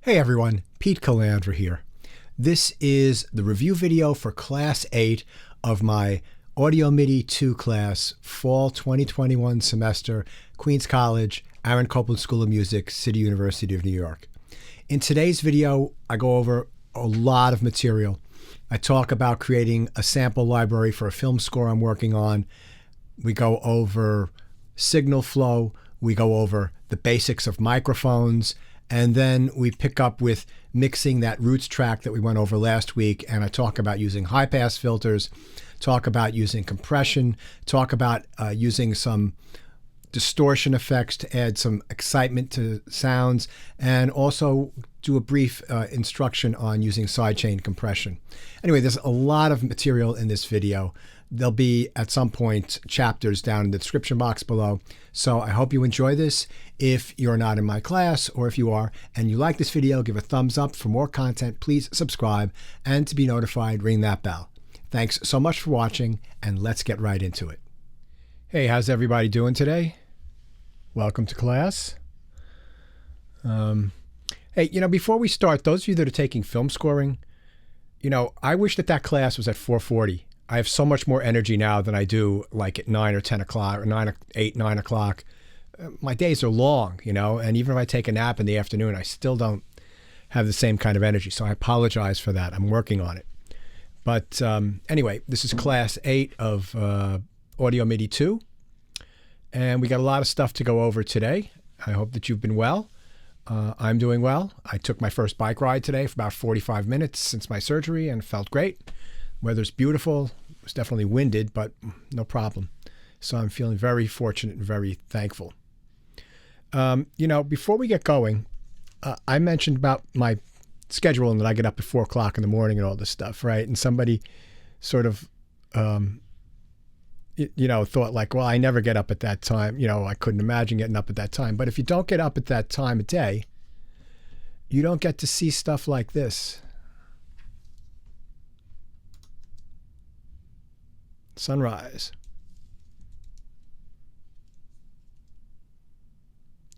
Hey everyone, Pete Calandra here. This is the review video for Class 8 of my Audio Midi 2 class, Fall 2021 semester, Queens College, Aaron Copland School of Music, City University of New York. In today's video, I go over a lot of material. I talk about creating a sample library for a film score I'm working on. We go over signal flow. We go over the basics of microphones. And then we pick up with mixing that roots track that we went over last week. And I talk about using high pass filters, talk about using compression, talk about using some distortion effects to add some excitement to sounds, and also do a brief instruction on using sidechain compression. Anyway, there's a lot of material in this video. There'll be, at some point, chapters down in the description box below. So I hope you enjoy this. If you're not in my class, or if you are, and you like this video, give a thumbs up. For more content, please subscribe. And to be notified, ring that bell. Thanks so much for watching, and let's get right into it. Hey, how's everybody doing today? Welcome to class. Hey, before we start, those of you that are taking film scoring, I wish that class was at 4:40. I have so much more energy now than I do like at 9 or 10 o'clock or 8, 9 o'clock. My days are long, and even if I take a nap in the afternoon, I still don't have the same kind of energy. So I apologize for that. I'm working on it. But anyway, this is class 8 of Audio Midi 2. And we got a lot of stuff to go over today. I hope that you've been well. I'm doing well. I took my first bike ride today for about 45 minutes since my surgery and felt great. Weather's beautiful. It was definitely winded, but no problem. So I'm feeling very fortunate and very thankful. Before we get going, I mentioned about my schedule and that I get up at 4 o'clock in the morning and all this stuff, right? And somebody sort of, thought like, well, I never get up at that time. I couldn't imagine getting up at that time. But if you don't get up at that time of day, you don't get to see stuff like this. Sunrise.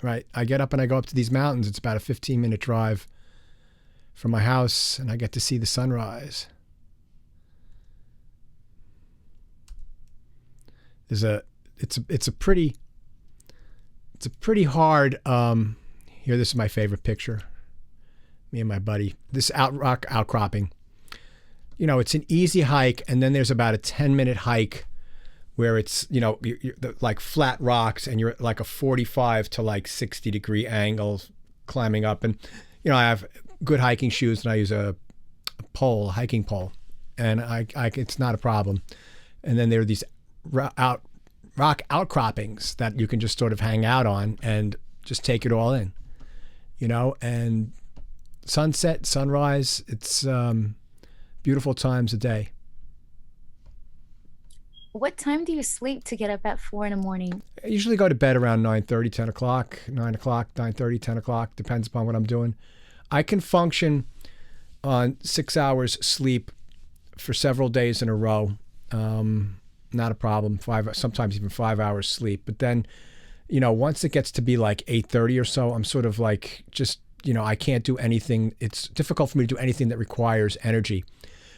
Right. I get up and I go up to these mountains. It's about a 15-minute drive from my house, and I get to see the sunrise. It's a pretty hard, here, this is my favorite picture. Me and my buddy. This rock outcropping. It's an easy hike, and then there's about a 10-minute hike where it's, you're like flat rocks, and you're at like a 45 to like 60-degree angle climbing up. And, I have good hiking shoes, and I use a hiking pole, and it's not a problem. And then there are these rock outcroppings that you can just sort of hang out on and just take it all in, and sunset, sunrise, it's beautiful times a day. What time do you sleep to get up at 4 in the morning? I usually go to bed around 9:30, 10 o'clock, 9 o'clock, 9:30, 10 o'clock, depends upon what I'm doing. I can function on 6 hours sleep for several days in a row. Not a problem. Sometimes even 5 hours sleep. But then, once it gets to be like 8:30 or so, I'm sort of like just, I can't do anything. It's difficult for me to do anything that requires energy.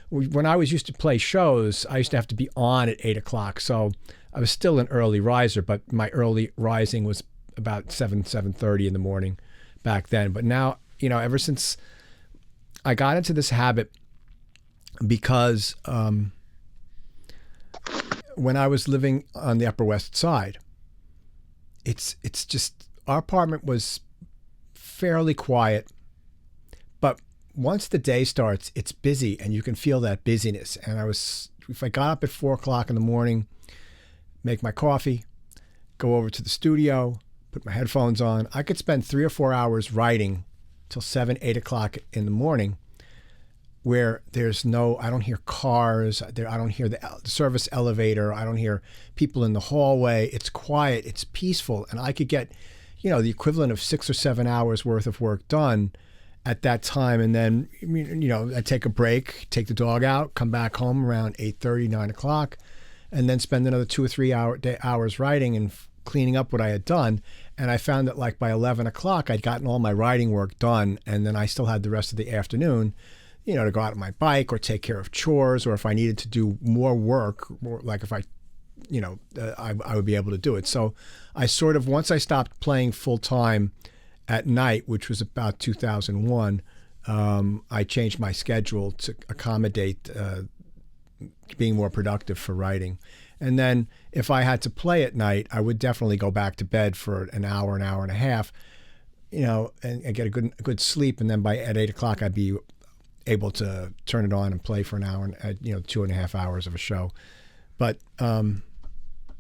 When I was used to play shows, I used to have to be on at 8 o'clock. So I was still an early riser, but my early rising was about 7:30 in the morning back then. But now, ever since I got into this habit, because when I was living on the Upper West Side, it's just, our apartment was fairly quiet, but once the day starts, it's busy, and you can feel that busyness. And if I got up at 4 o'clock in the morning, make my coffee, go over to the studio, put my headphones on, I could spend 3 or 4 hours writing till 7, 8 o'clock in the morning, where I don't hear cars, I don't hear the service elevator, I don't hear people in the hallway. It's quiet, it's peaceful, and I could get, the equivalent of 6 or 7 hours worth of work done at that time. And then, I take a break, take the dog out, come back home around 8:30, 9 o'clock, and then spend another 2 or 3 hours writing and cleaning up what I had done. And I found that like by 11 o'clock, I'd gotten all my writing work done. And then I still had the rest of the afternoon, you know, to go out on my bike or take care of chores, or if I needed to do more work, or like if I, you know, I would be able to do it. So I sort of, once I stopped playing full time at night, which was about 2001, I changed my schedule to accommodate being more productive for writing. And then if I had to play at night, I would definitely go back to bed for an hour and a half, you know, and get a good sleep. And then at 8 o'clock, I'd be able to turn it on and play for an hour, and you know, 2.5 hours of a show. But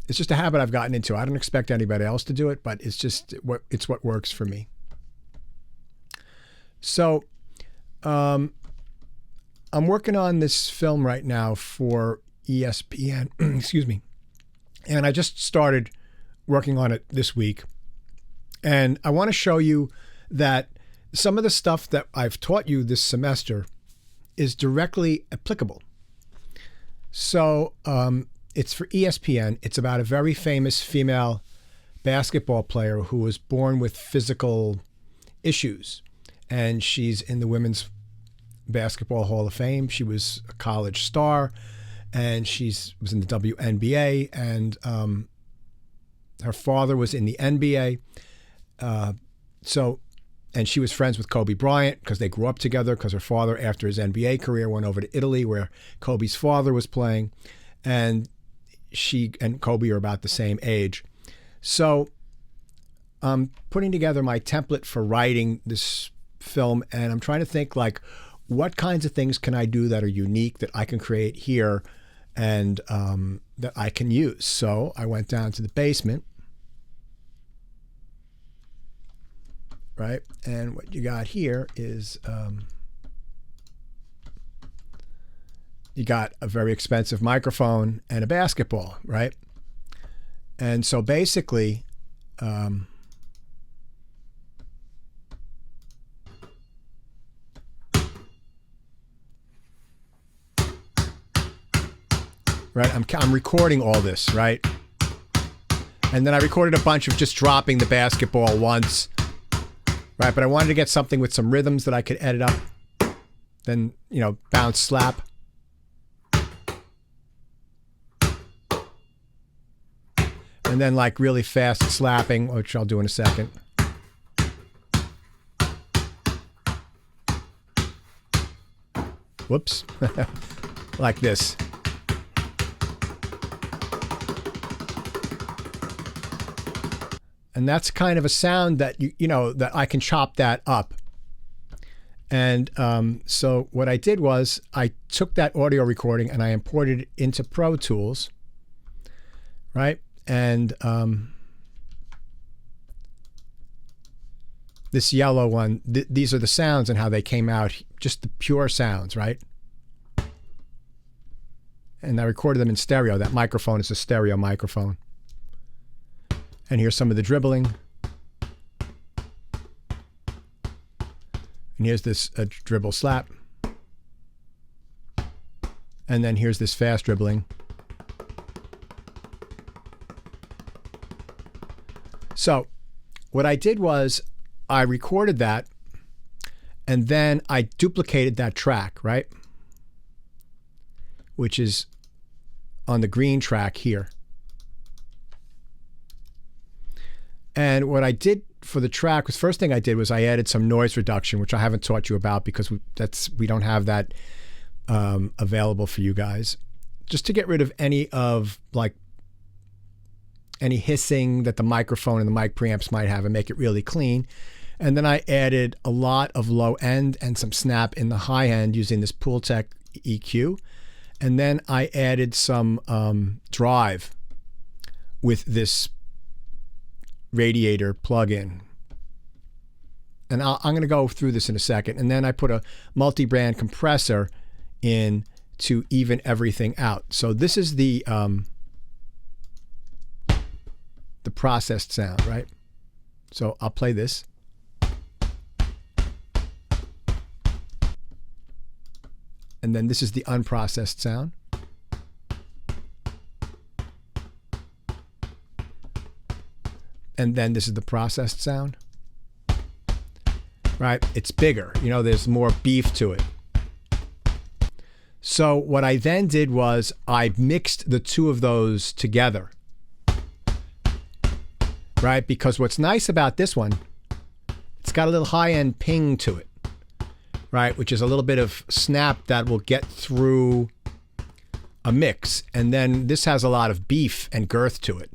it's just a habit I've gotten into. I don't expect anybody else to do it, but it's just what works for me. So I'm working on this film right now for ESPN, excuse me. And I just started working on it this week. And I want to show you that some of the stuff that I've taught you this semester is directly applicable. So it's for ESPN. It's about a very famous female basketball player who was born with physical issues. And she's in the Women's Basketball Hall of Fame. She was a college star, and was in the WNBA, and her father was in the NBA. And she was friends with Kobe Bryant because they grew up together, because her father, after his NBA career, went over to Italy where Kobe's father was playing. And she and Kobe are about the same age. So I'm putting together my template for writing this film, and I'm trying to think, like, what kinds of things can I do that are unique, that I can create here, and that I can use. So I went down to the basement, right? And what you got here is you got a very expensive microphone and a basketball, right? And so basically, right, I'm recording all this, right? And then I recorded a bunch of just dropping the basketball once, right? But I wanted to get something with some rhythms that I could edit up. Then, you know, bounce, slap. And then like really fast slapping, which I'll do in a second. Whoops. Like this. And that's kind of a sound that, you know, that I can chop that up. And so what I did was I took that audio recording and I imported it into Pro Tools, right? And this yellow one, these are the sounds and how they came out, just the pure sounds, right? And I recorded them in stereo. That microphone is a stereo microphone. And here's some of the dribbling. And here's this dribble slap. And then here's this fast dribbling. So what I did was I recorded that, and then I duplicated that track, right? Which is on the green track here. And what I did for the track was, first thing I did was I added some noise reduction, which I haven't taught you about because we don't have that available for you guys, just to get rid of any hissing that the microphone and the mic preamps might have and make it really clean. And then I added a lot of low end and some snap in the high end using this Pultec EQ. And then I added some drive with this radiator plug-in. And I'm going to go through this in a second. And then I put a multi-brand compressor in to even everything out. So this is the processed sound, right? So I'll play this. And then this is the unprocessed sound. and then this is the processed sound. Right? It's bigger. You know, there's more beef to it. So what I then did was I mixed the two of those together. Right? Because what's nice about this one, it's got a little high-end ping to it. Right? Which is a little bit of snap that will get through a mix. And then this has a lot of beef and girth to it.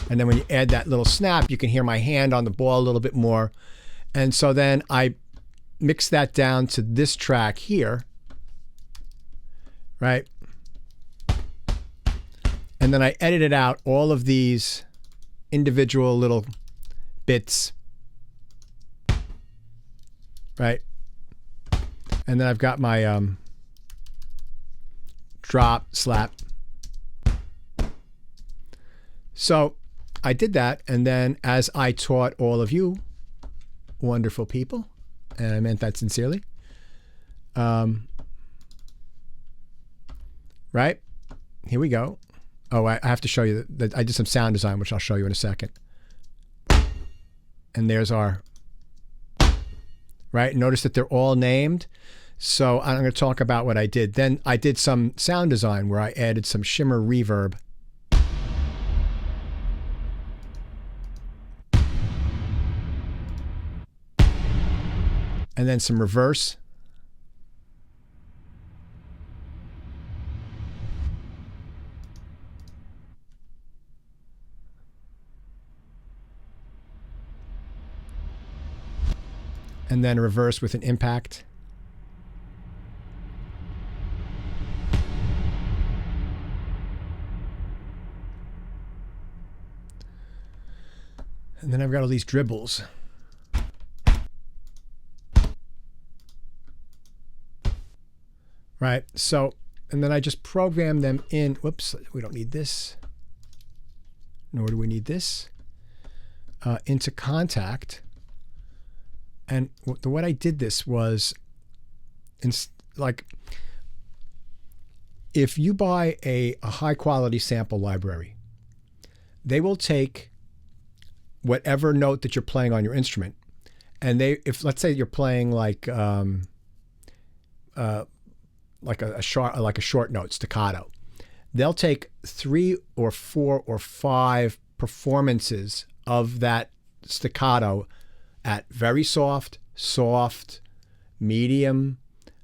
And then when you add that little snap, you can hear my hand on the ball a little bit more. And so then I mix that down to this track here, right? And then I edited out all of these individual little bits, right? And then I've got my drop, slap. So I did that, and then as I taught all of you wonderful people, and I meant that sincerely, right? Here we go. Oh, I have to show you that I did some sound design, which I'll show you in a second. And there's our, right? Notice that they're all named. So I'm going to talk about what I did. Then I did some sound design where I added some shimmer reverb. And then some reverse. And then reverse with an impact. And then I've got all these dribbles. Right, so, and then I just program them in, whoops, we don't need this, nor do we need this, into Contact. And the way I did this was, like, if you buy a high quality sample library, they will take whatever note that you're playing on your instrument, and if let's say you're playing like a short note staccato, they'll take 3 or 4 or 5 performances of that staccato at very soft, medium,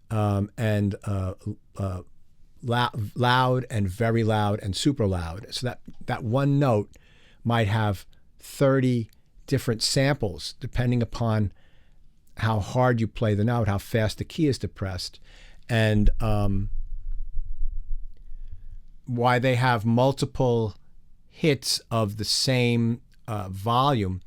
and loud and very loud and super loud. So that one note might have 30 different samples depending upon how hard you play the note, how fast the key is depressed. And why they have multiple hits of the same volume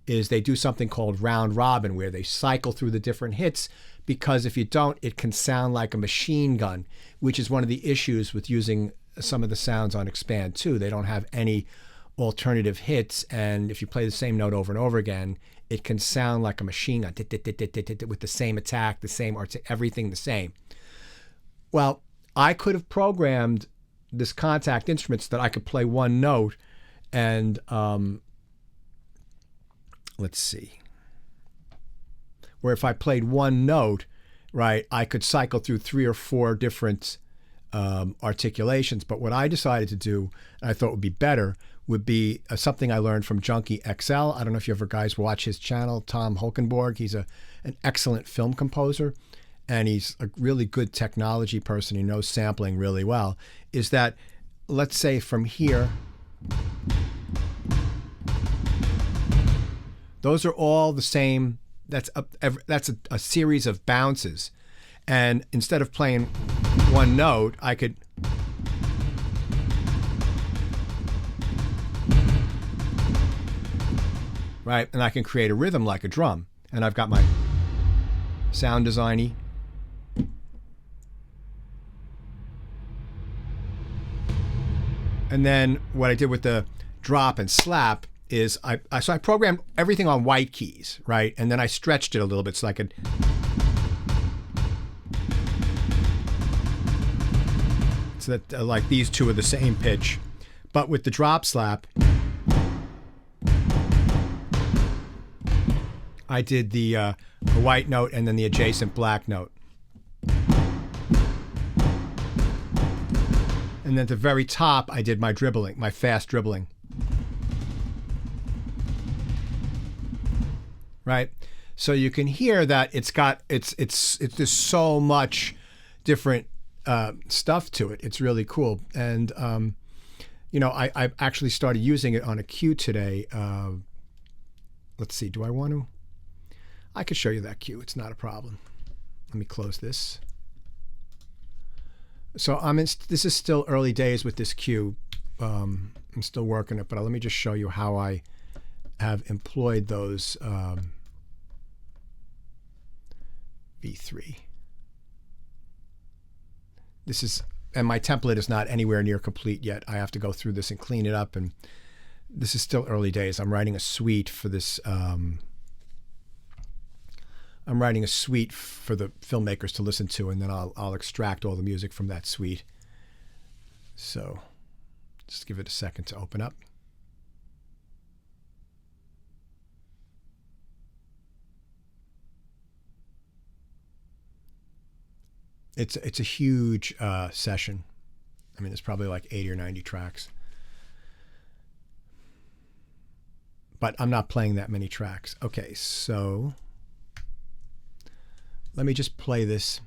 is they do something called round robin, where they cycle through the different hits, because if you don't, it can sound like a machine gun, which is one of the issues with using some of the sounds on Expand 2. They don't have any alternative hits, and if you play the same note over and over again, it can sound like a machine gun with the same attack, the same everything the same. Well, I could have programmed this Contact instruments that I could play one note, and let's see, where if I played one note, right, I could cycle through 3 or 4 different articulations. But what I decided to do, and I thought would be better, would be something I learned from Junkie XL. I don't know if you ever guys watch his channel, Tom Holkenborg. He's an excellent film composer, and he's a really good technology person. He knows sampling really well. Is that, let's say from here, those are all the same. That's a series of bounces. And instead of playing one note, I could right, and I can create a rhythm like a drum. And I've got my sound designy. And then what I did with the drop and slap is I programmed everything on white keys, right? And then I stretched it a little bit so I could so that like these two are the same pitch. But with the drop slap, I did the white note and then the adjacent black note. And then at the very top, I did my dribbling, my fast dribbling. Right? So you can hear that it's there's so much different stuff to it. It's really cool. And, you know, I actually started using it on a cue today. Let's see, do I want to? I could show you that cue. It's not a problem. Let me close this. So this is still early days with this cue. I'm still working it, but let me just show you how I have employed those V3. This is, and my template is not anywhere near complete yet. I have to go through this and clean it up, and this is still early days. I'm writing a suite for this. I'm writing a suite for the filmmakers to listen to, and then I'll extract all the music from that suite. So just give it a second to open up. It's a huge session. I mean, it's probably like 80 or 90 tracks. But I'm not playing that many tracks. Okay, so let me just play this.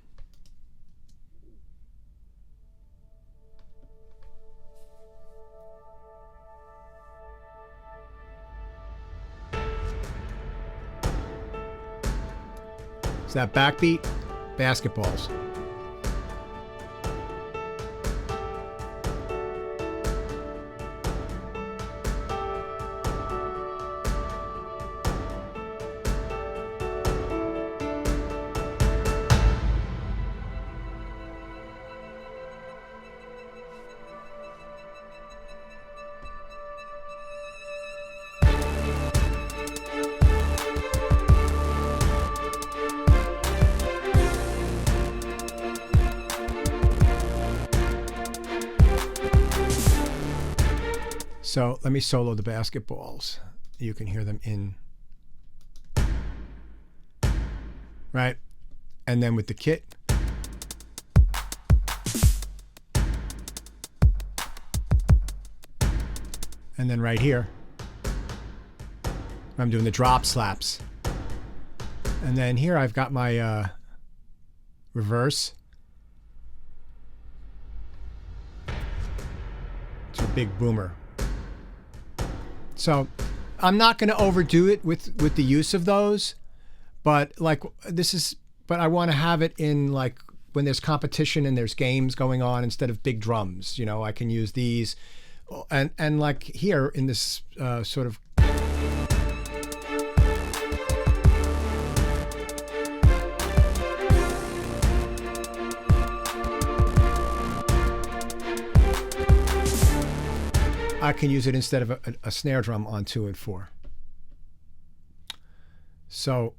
Is that backbeat? Basketballs. So let me solo the basketballs. You can hear them in. Right? And then with the kit. And then right here, I'm doing the drop slaps. And then here I've got my reverse. It's a big boomer. So I'm not going to overdo it with the use of those, but like but I want to have it in like when there's competition and there's games going on instead of big drums. You know, I can use these, and like here in this sort of. I can use it instead of a snare drum on 2 and 4. So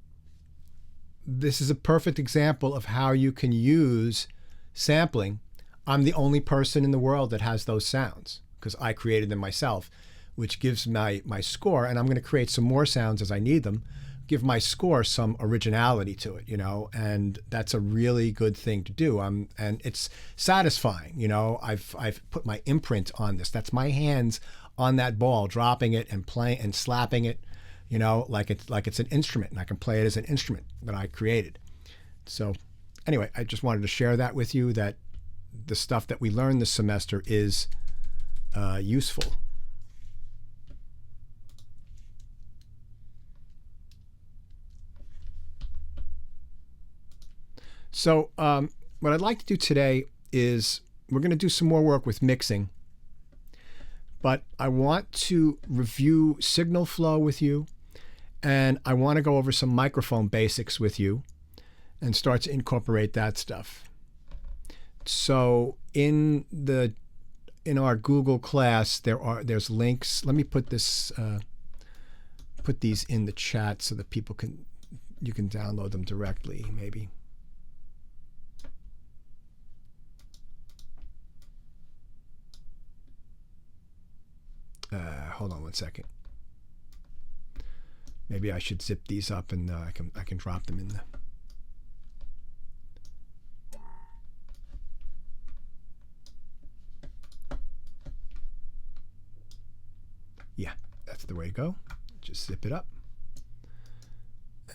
this is a perfect example of how you can use sampling. I'm the only person in the world that has those sounds because I created them myself, which gives my score, and I'm going to create some more sounds as I need them, give my score some originality to it, you know, and that's a really good thing to do. And it's satisfying, you know. I've put my imprint on this. That's my hands on that ball, dropping it and playing and slapping it, you know, like it's an instrument, and I can play it as an instrument that I created. So anyway, I just wanted to share that with you, that the stuff that we learned this semester is useful. So what I'd like to do today is we're going to do some more work with mixing, but I want to review signal flow with you, and I want to go over some microphone basics with you and start to incorporate that stuff. So in our Google class, there's links. Let me put these in the chat so that you can download them directly, maybe. Hold on one second. Maybe I should zip these up and I can drop them in the. Yeah, that's the way to go. Just zip it up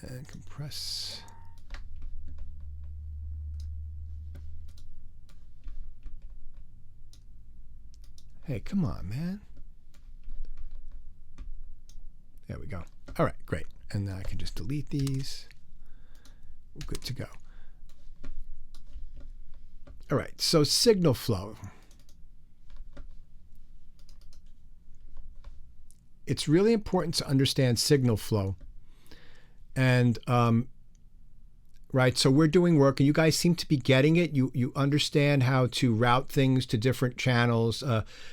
and compress. Hey, come on, man. There we go. All right, great. And then I can just delete these. We're good to go. All right, so signal flow. It's really important to understand signal flow. And right, so we're doing work, and you guys seem to be getting it. You understand how to route things to different channels.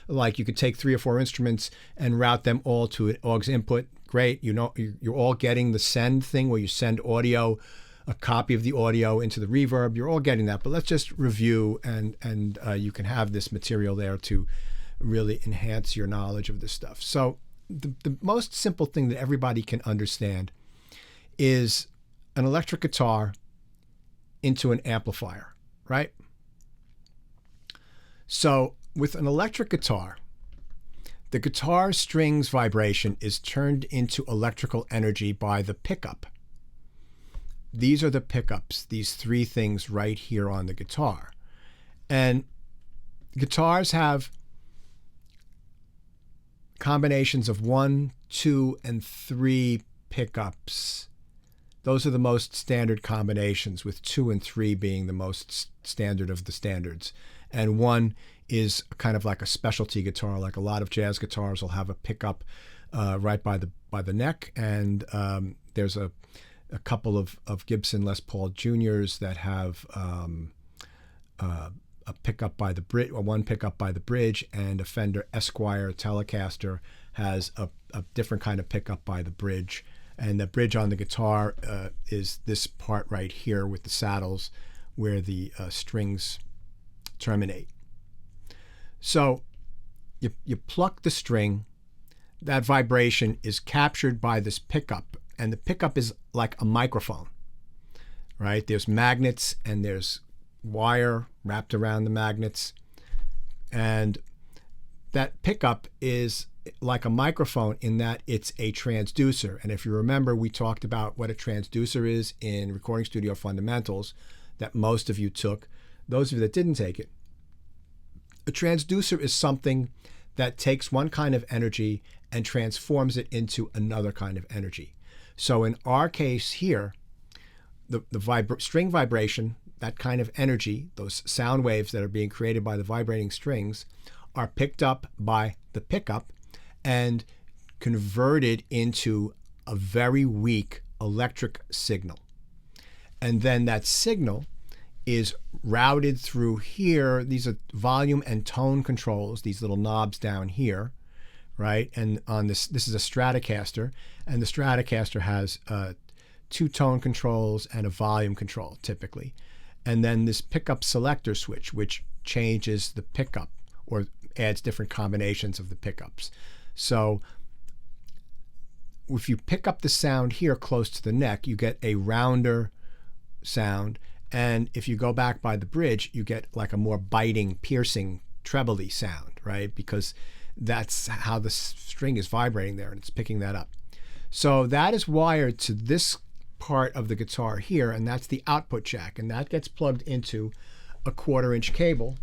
Like you could take 3 or 4 instruments and route them all to an aux input. Great, you know, you're all getting the send thing where you send audio, a copy of the audio into the reverb. You're all getting that, but let's just review, and you can have this material there to really enhance your knowledge of this stuff. So the most simple thing that everybody can understand is an electric guitar into an amplifier, right? So with an electric guitar, the guitar strings vibration is turned into electrical energy by the pickup. These are the pickups, these 3 things right here on the guitar. And guitars have combinations of 1, 2, and 3 pickups. Those are the most standard combinations, with 2 and 3 being the most standard of the standards. And 1 is kind of like a specialty guitar, like a lot of jazz guitars will have a pickup right by the neck. And there's a couple of Gibson Les Paul Juniors that have a pickup by the bridge, or 1 pickup by the bridge, and a Fender Esquire Telecaster has a different kind of pickup by the bridge. And the bridge on the guitar is this part right here with the saddles where the strings terminate. So you pluck the string, that vibration is captured by this pickup, and the pickup is like a microphone, right? There's magnets and there's wire wrapped around the magnets, and that pickup is like a microphone in that it's a transducer. And if you remember, we talked about what a transducer is in Recording Studio Fundamentals that most of you took. Those of you that didn't take it, a transducer is something that takes one kind of energy and transforms it into another kind of energy. So in our case here, the string vibration, that kind of energy, those sound waves that are being created by the vibrating strings, are picked up by the pickup and converted into a very weak electric signal. And then that signal is routed through here. These are volume and tone controls, these little knobs down here, right? And on this is a Stratocaster, and the Stratocaster has 2 tone controls and a volume control typically. And then this pickup selector switch, which changes the pickup or adds different combinations of the pickups. So if you pick up the sound here close to the neck, you get a rounder sound. And if you go back by the bridge, you get like a more biting, piercing, trebly sound, right? Because that's how the string is vibrating there, and it's picking that up. So that is wired to this part of the guitar here, and that's the output jack, and that gets plugged into a 1/4-inch cable.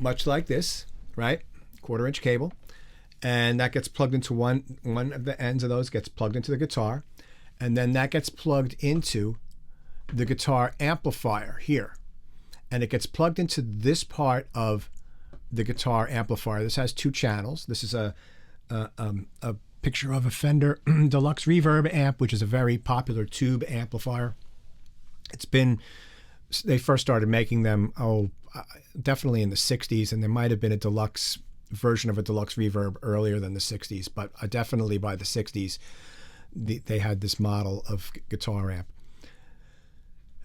Much like this, right? 1/4-inch cable. And that gets plugged into one of the ends of those gets plugged into the guitar. And then that gets plugged into the guitar amplifier here. And it gets plugged into this part of the guitar amplifier. This has 2 channels. This is a picture of a Fender Deluxe Reverb amp, which is a very popular tube amplifier. They first started making them, definitely in the 60s, and there might have been a deluxe version of a Deluxe Reverb earlier than the 60s, but definitely by the 60s, they had this model of guitar amp.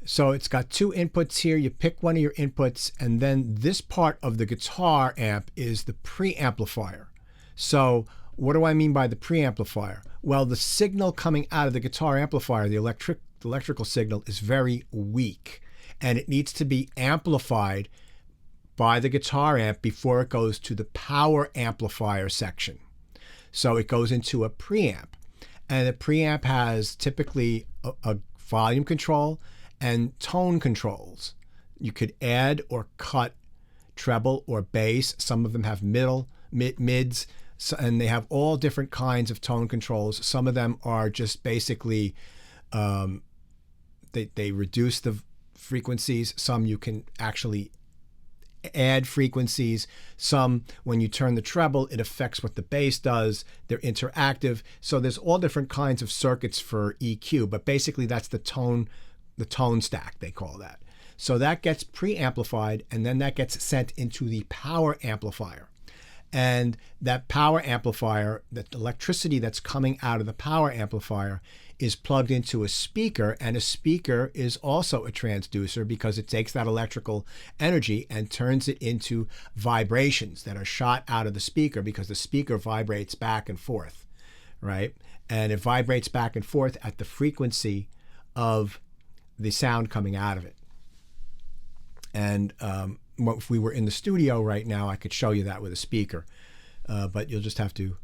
So it's got two inputs here. You pick one of your inputs, and then this part of the guitar amp is the preamplifier. So what do I mean by the preamplifier? Well, the signal coming out of the guitar amplifier, the electrical signal, is very weak, and it needs to be amplified by the guitar amp before it goes to the power amplifier section. So it goes into a preamp, and the preamp has typically a volume control and tone controls. You could add or cut treble or bass. Some of them have mids, and they have all different kinds of tone controls. Some of them are just basically, they reduce the frequencies. Some you can actually add frequencies. Some, when you turn the treble, it affects what the bass does. They're interactive. So there's all different kinds of circuits for EQ, but basically that's the tone stack, they call that. So that gets preamplified, and then that gets sent into the power amplifier. And that power amplifier, that electricity that's coming out of the power amplifier, is plugged into a speaker, and a speaker is also a transducer because it takes that electrical energy and turns it into vibrations that are shot out of the speaker, because the speaker vibrates back and forth, right? And it vibrates back and forth at the frequency of the sound coming out of it. And if we were in the studio right now, I could show you that with a speaker, but you'll just have to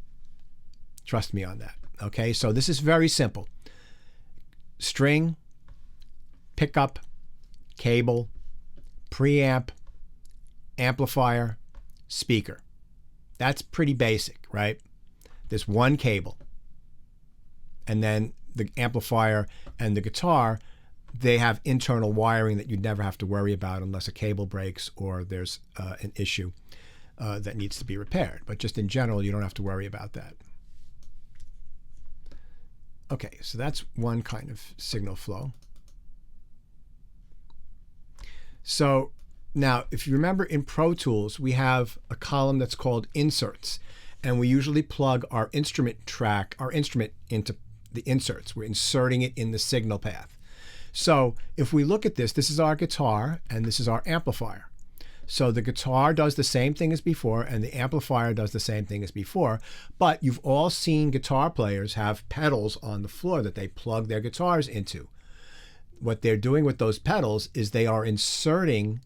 trust me on that. Okay, so this is very simple. String, pickup, cable, preamp, amplifier, speaker. That's pretty basic, right? There's one cable. And then the amplifier and the guitar, they have internal wiring that you'd never have to worry about unless a cable breaks or there's an issue that needs to be repaired. But just in general, you don't have to worry about that. Okay, so that's one kind of signal flow. So now, if you remember in Pro Tools, we have a column that's called inserts, and we usually plug our instrument into the inserts. We're inserting it in the signal path. So if we look at this, this is our guitar and this is our amplifier. So the guitar does the same thing as before and the amplifier does the same thing as before, but you've all seen guitar players have pedals on the floor that they plug their guitars into. What they're doing with those pedals is they are inserting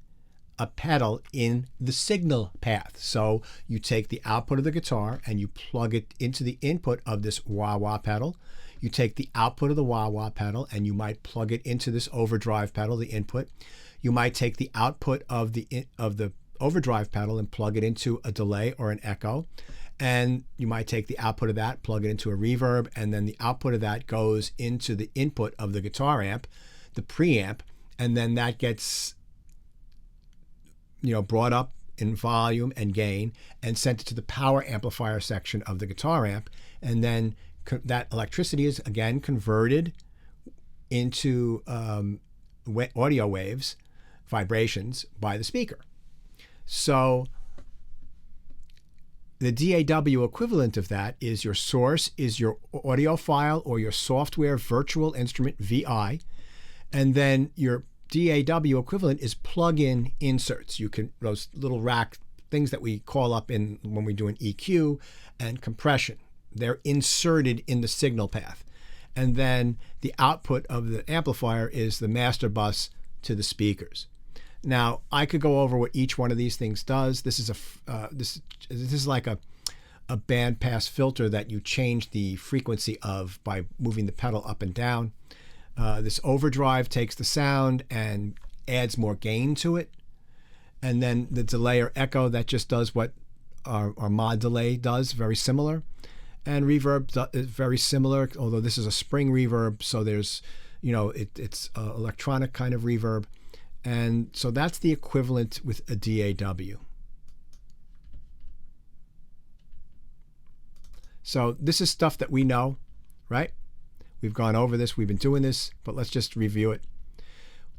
a pedal in the signal path. So you take the output of the guitar and you plug it into the input of this wah-wah pedal. You take the output of the wah-wah pedal and you might plug it into this overdrive pedal, the input. You might take the output of the overdrive pedal and plug it into a delay or an echo. And you might take the output of that, plug it into a reverb, and then the output of that goes into the input of the guitar amp, the preamp, and then that gets brought up in volume and gain and sent to the power amplifier section of the guitar amp. And then that electricity is again converted into audio waves, vibrations, by the speaker. So the DAW equivalent of that is your source is your audio file or your software virtual instrument VI, and then your DAW equivalent is plug-in inserts. You can, those little rack things that we call up in when we do an EQ and compression, they're inserted in the signal path. And then the output of the amplifier is the master bus to the speakers. Now, I could go over what each one of these things does. This is this is like a band pass filter that you change the frequency of by moving the pedal up and down. This overdrive takes the sound and adds more gain to it. And then the delay or echo, that just does what our mod delay does, very similar. And reverb is very similar, although this is a spring reverb, so there's, it's electronic kind of reverb. And so that's the equivalent with a DAW. So this is stuff that we know, right? We've gone over this, we've been doing this, but let's just review it.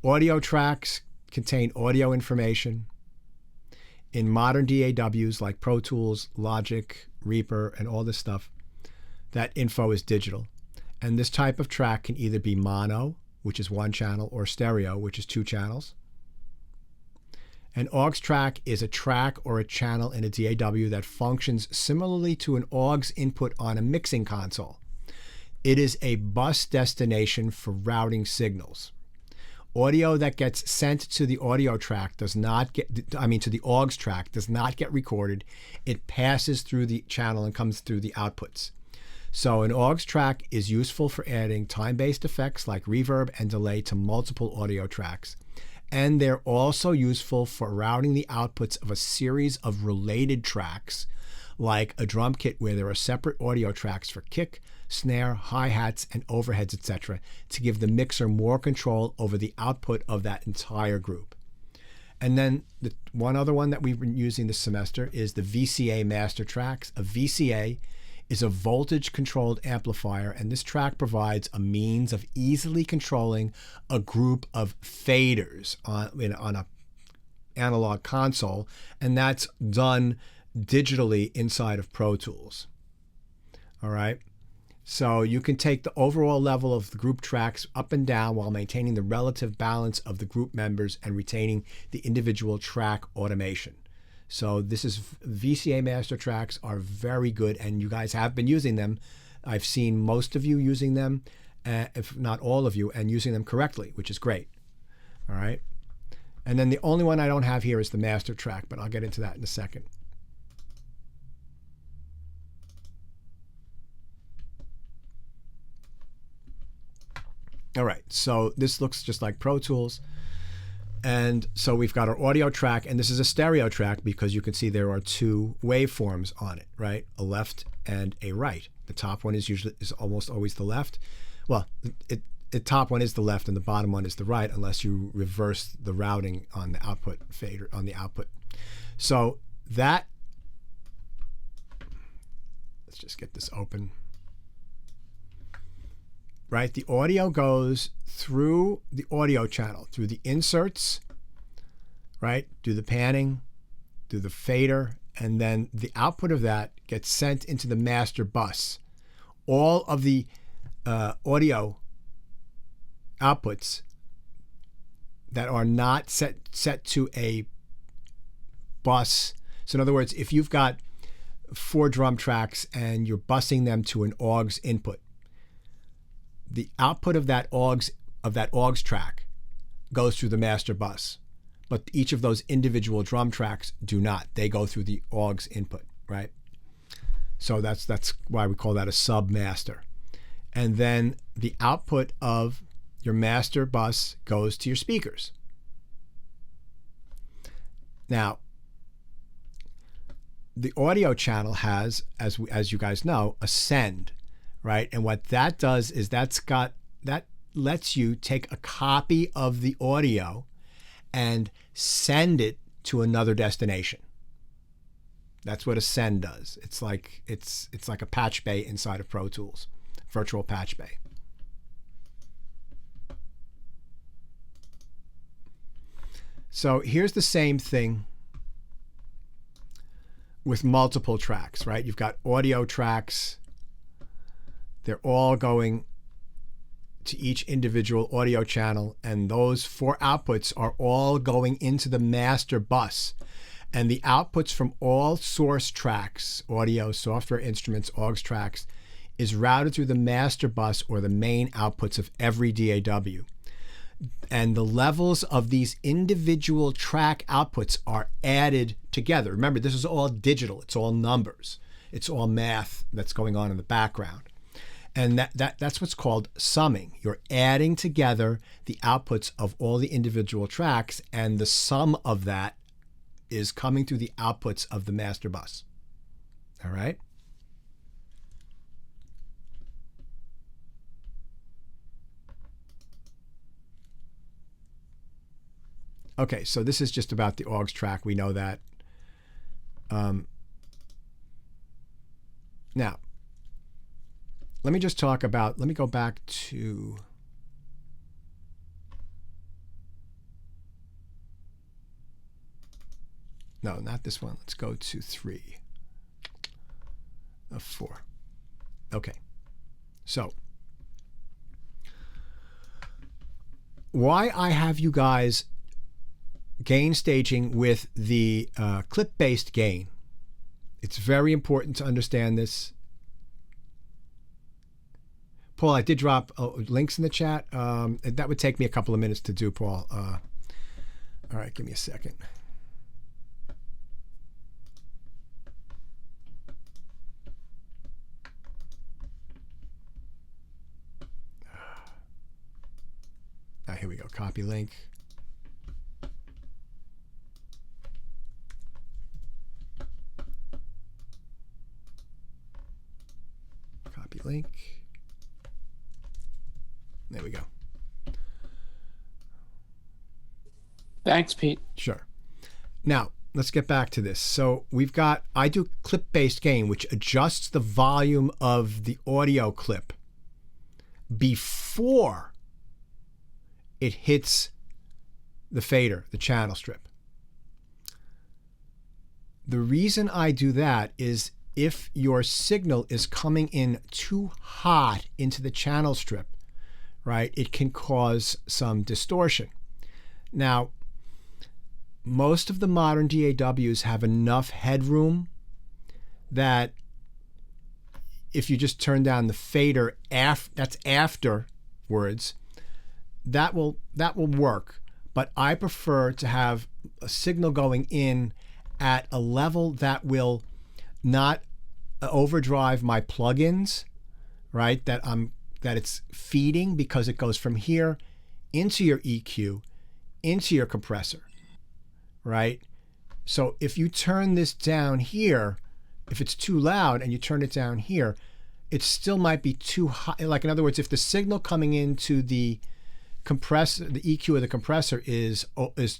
Audio tracks contain audio information. In modern DAWs like Pro Tools, Logic, Reaper, and all this stuff, that info is digital. And this type of track can either be mono, which is one channel, or stereo, which is two channels. An aux track is a track or a channel in a DAW that functions similarly to an aux input on a mixing console. It is a bus destination for routing signals. Audio that gets sent to the audio track does not get, to the aux track does not get recorded. It passes through the channel and comes through the outputs. So an aux track is useful for adding time-based effects like reverb and delay to multiple audio tracks. And they're also useful for routing the outputs of a series of related tracks, like a drum kit where there are separate audio tracks for kick, snare, hi-hats, and overheads, etc., to give the mixer more control over the output of that entire group. And then the one other one that we've been using this semester is the VCA master tracks. A VCA is a voltage-controlled amplifier, and this track provides a means of easily controlling a group of faders on a analog console, and that's done digitally inside of Pro Tools. All right? So you can take the overall level of the group tracks up and down while maintaining the relative balance of the group members and retaining the individual track automation. So this is VCA master tracks are very good, and you guys have been using them. I've seen most of you using them, if not all of you, and using them correctly, which is great. All right. And then the only one I don't have here is the master track, but I'll get into that in a second. All right, so this looks just like Pro Tools. And so we've got our audio track, and this is a stereo track because you can see there are two waveforms on it, right? A left and a right. The top one is almost always the left. Well, the top one is the left and the bottom one is the right, unless you reverse the routing on the output fader on the output. So that, let's just get this open. Right, the audio goes through the audio channel, through the inserts, right, do the panning, do the fader, and then the output of that gets sent into the master bus. All of the audio outputs that are not set to a bus. So in other words, if you've got 4 drum tracks and you're busing them to an aux input, the output of that aux track goes through the master bus, but each of those individual drum tracks do not. They go through the aux input, right? So that's why we call that a sub-master. And then the output of your master bus goes to your speakers. Now, the audio channel has, as you guys know, a send. Right, and what that does is that lets you take a copy of the audio and send it to another destination. That's what a send does. It's like a patch bay inside of Pro Tools, virtual patch bay. So here's the same thing with multiple tracks, right? You've got audio tracks. They're all going to each individual audio channel, and those 4 outputs are all going into the master bus. And the outputs from all source tracks, audio, software instruments, aux tracks, is routed through the master bus or the main outputs of every DAW. And the levels of these individual track outputs are added together. Remember, this is all digital. It's all numbers. It's all math that's going on in the background. And that's what's called summing. You're adding together the outputs of all the individual tracks, and the sum of that is coming through the outputs of the master bus. All right? Okay, so this is just about the aux track. We know that. Now, let me just talk about, let me go back to, no, not this one. Let's go to 3 of 4. Okay. So why I have you guys gain staging with the clip-based gain. It's very important to understand this. Paul, I did drop links in the chat. That would take me a couple of minutes to do, Paul. All right, give me a second. Here we go. Copy link. Copy link. There we go. Thanks, Pete. Sure. Now, let's get back to this. So I do clip-based gain, which adjusts the volume of the audio clip before it hits the fader, the channel strip. The reason I do that is if your signal is coming in too hot into the channel strip, right, it can cause some distortion. Now, most of the modern DAWs have enough headroom that if you just turn down the fader, that's afterwards, that will work. But I prefer to have a signal going in at a level that will not overdrive my plugins, right? That it's feeding, because it goes from here into your EQ, into your compressor, right? So if you turn this down here, if it's too loud and you turn it down here, it still might be too high. Like, in other words, if the signal coming into the compressor, the EQ of the compressor is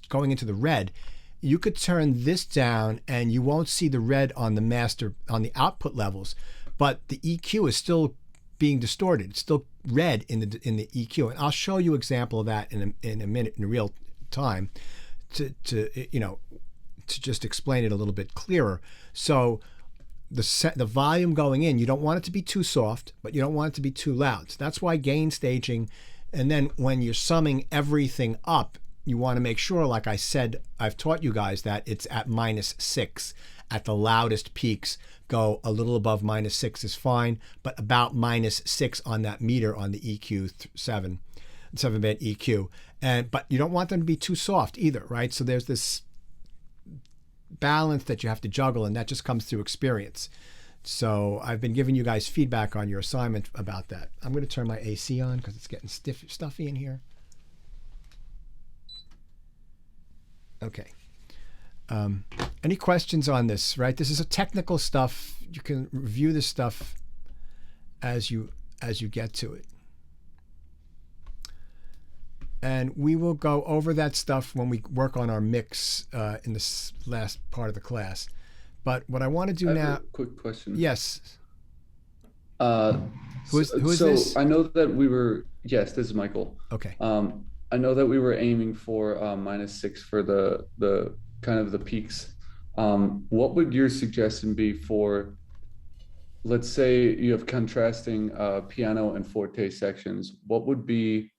going into the red, you could turn this down and you won't see the red on the master, on the output levels, but the EQ is still being distorted. It's still red in the EQ, and I'll show you an example of that in a minute, in real time, to just explain it a little bit clearer. So the volume going in, you don't want it to be too soft, but you don't want it to be too loud. So that's why gain staging. And then when you're summing everything up, you want to make sure, like I said, I've taught you guys, that it's at -6 at the loudest peaks. Go a little above -6 is fine, but about -6 on that meter on the EQ 7-band EQ. But you don't want them to be too soft either, right? So there's this balance that you have to juggle, and that just comes through experience. So I've been giving you guys feedback on your assignment about that. I'm going to turn my AC on because it's getting stuffy in here. Okay. Any questions on this, right? This is a technical stuff. You can review this stuff as you get to it. And we will go over that stuff when we work on our mix in this last part of the class. But what I want to do now... a quick question. Yes. Who is this? I know that we were... Yes, this is Michael. Okay. I know that we were aiming for -6 for the kind of the peaks. What would your suggestion be for, let's say you have contrasting piano and forte sections? What would be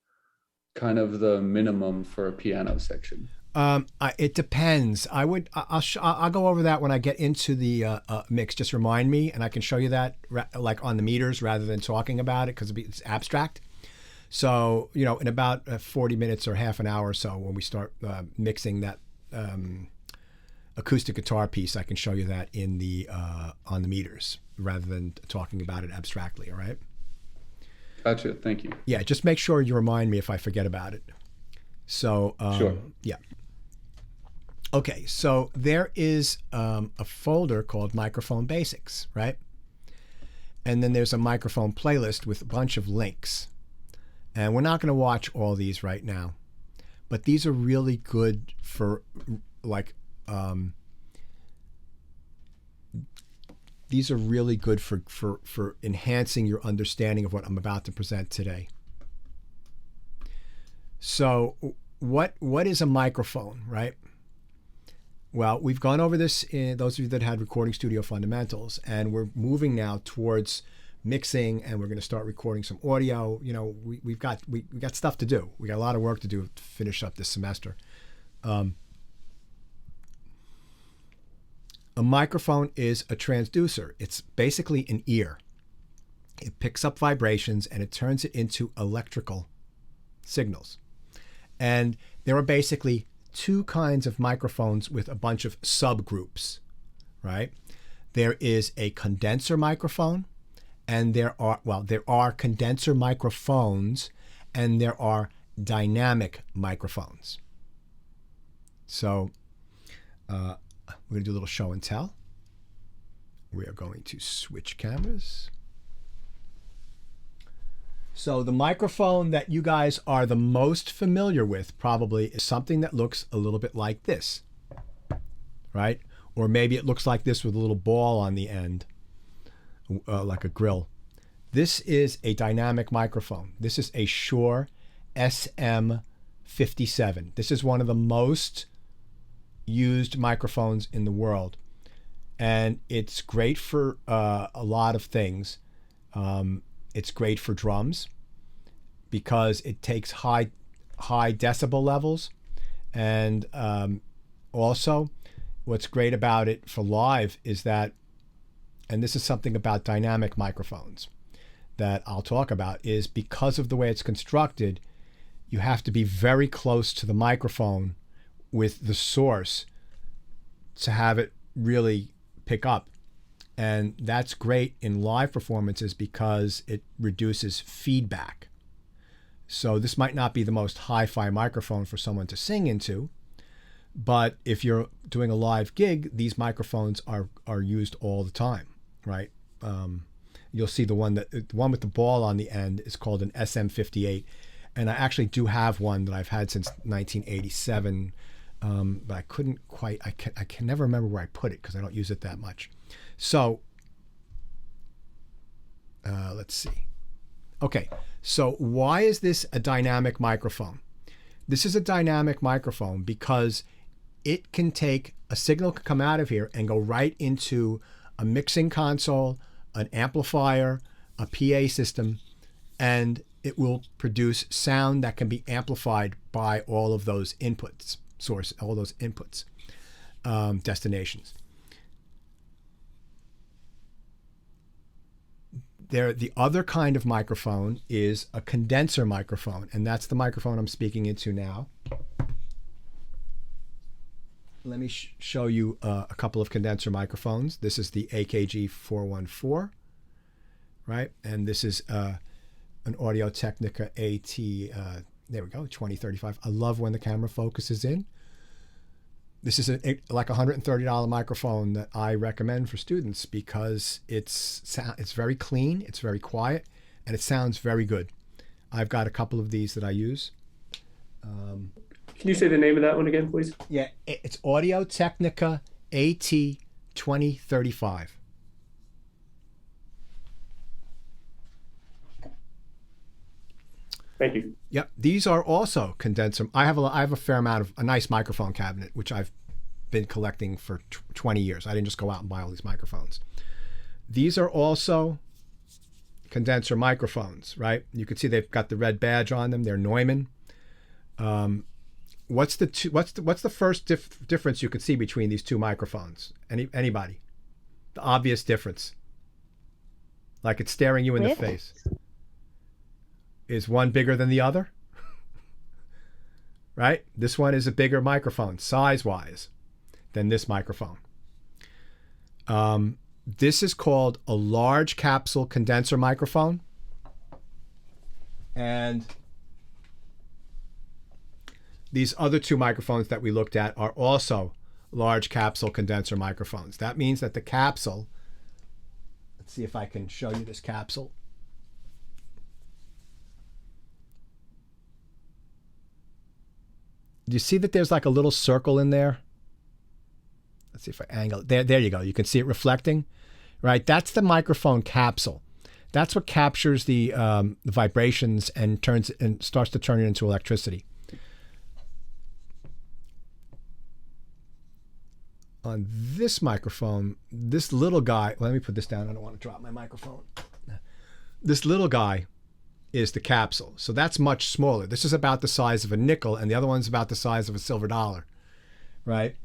kind of the minimum for a piano section? It depends. I'll go over that when I get into the mix. Just remind me, and I can show you that like on the meters rather than talking about it, because it's abstract. So, in about 40 minutes or half an hour or so, when we start mixing that acoustic guitar piece, I can show you that in the on the meters rather than talking about it abstractly. All right. Gotcha. Thank you. Yeah. Just make sure you remind me if I forget about it. So, sure. Yeah. Okay. So there is a folder called Microphone Basics, right? And then there's a microphone playlist with a bunch of links. And we're not going to watch all these right now, but these are really good for these are really good for enhancing your understanding of what I'm about to present today. So what is a microphone, right? Well, we've gone over this in those of you that had Recording Studio Fundamentals, and we're moving now towards mixing, and we're going to start recording some audio. You know, we've got stuff to do. We got a lot of work to do to finish up this semester. A microphone is a transducer. It's basically an ear. It picks up vibrations and it turns it into electrical signals. And there are basically two kinds of microphones with a bunch of subgroups, right? There is a condenser microphone, and there are condenser microphones, and there are dynamic microphones. So we're going to do a little show and tell. We are going to switch cameras. So the microphone that you guys are the most familiar with probably is something that looks a little bit like this, right? Or maybe it looks like this with a little ball on the end, like a grill. This is a dynamic microphone. This is a Shure SM57. This is one of the most used microphones in the world. And it's great for a lot of things. It's great for drums because it takes high decibel levels. And also, what's great about it for live is that, and this is something about dynamic microphones that I'll talk about, is because of the way it's constructed, you have to be very close to the microphone with the source to have it really pick up. And that's great in live performances because it reduces feedback. So this might not be the most hi-fi microphone for someone to sing into, but if you're doing a live gig, these microphones are used all the time, right? You'll see the one with the ball on the end is called an SM58, and I actually do have one that I've had since 1987, but I couldn't quite. I can never remember where I put it because I don't use it that much. So let's see. Okay, so why is this a dynamic microphone? This is a dynamic microphone because it can take a signal, can come out of here and go right into a mixing console, an amplifier, a PA system, and it will produce sound that can be amplified by all of those inputs, destinations. The other kind of microphone is a condenser microphone, and that's the microphone I'm speaking into now. Let me show you a couple of condenser microphones. This is the AKG 414, right? And this is an Audio-Technica AT, there we go, 2035. I love when the camera focuses in. This is like a $130 microphone that I recommend for students because it's very clean, it's very quiet, and it sounds very good. I've got a couple of these that I use. Can you say the name of that one again, please? Yeah, it's Audio-Technica AT 2035. Thank you. Yep, these are also condenser. I have a fair amount of a nice microphone cabinet, which I've been collecting for 20 years. I didn't just go out and buy all these microphones. These are also condenser microphones, right? You can see they've got the red badge on them. They're Neumann. What's the first difference you could see between these two microphones? Anybody? The obvious difference, like it's staring you in the face. Is one bigger than the other? Right? This one is a bigger microphone, size-wise, than this microphone. This is called a large capsule condenser microphone. And these other two microphones that we looked at are also large capsule condenser microphones. That means that the capsule, let's see if I can show you this capsule. Do you see that there's like a little circle in there? Let's see if I angle it. There you go. You can see it reflecting, right? That's the microphone capsule. That's what captures the vibrations and starts to turn it into electricity. On this microphone, this little guy, let me put this down. I don't want to drop my microphone. This little guy is the capsule. So that's much smaller. This is about the size of a nickel, and the other one's about the size of a silver dollar, right?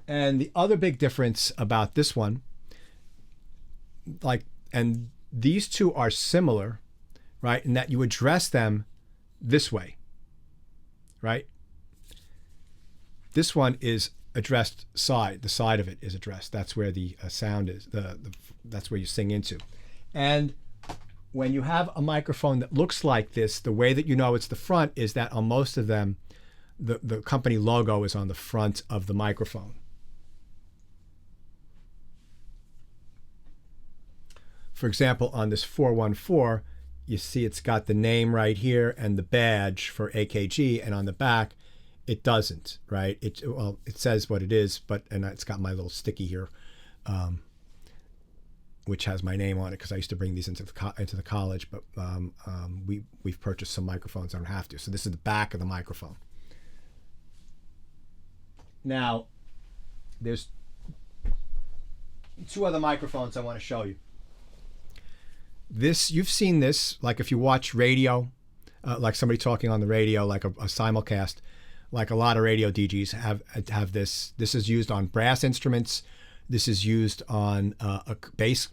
And the other big difference about this one, and these two are similar, right, in that you address them this way, right? This one is addressed side. The side of it is addressed. That's where the sound is. That's where you sing into. And when you have a microphone that looks like this, the way that you know it's the front is that on most of them, the company logo is on the front of the microphone. For example, on this 414, you see it's got the name right here and the badge for AKG, and on the back, it doesn't, right? It says what it is, and it's got my little sticky here, which has my name on it because I used to bring these into the college, but we've purchased some microphones. I don't have to. So this is the back of the microphone. Now, there's two other microphones I want to show you. This, you've seen this, like if you watch radio, like somebody talking on the radio, like a simulcast, like a lot of radio DJs have this. This is used on brass instruments. This is used on bass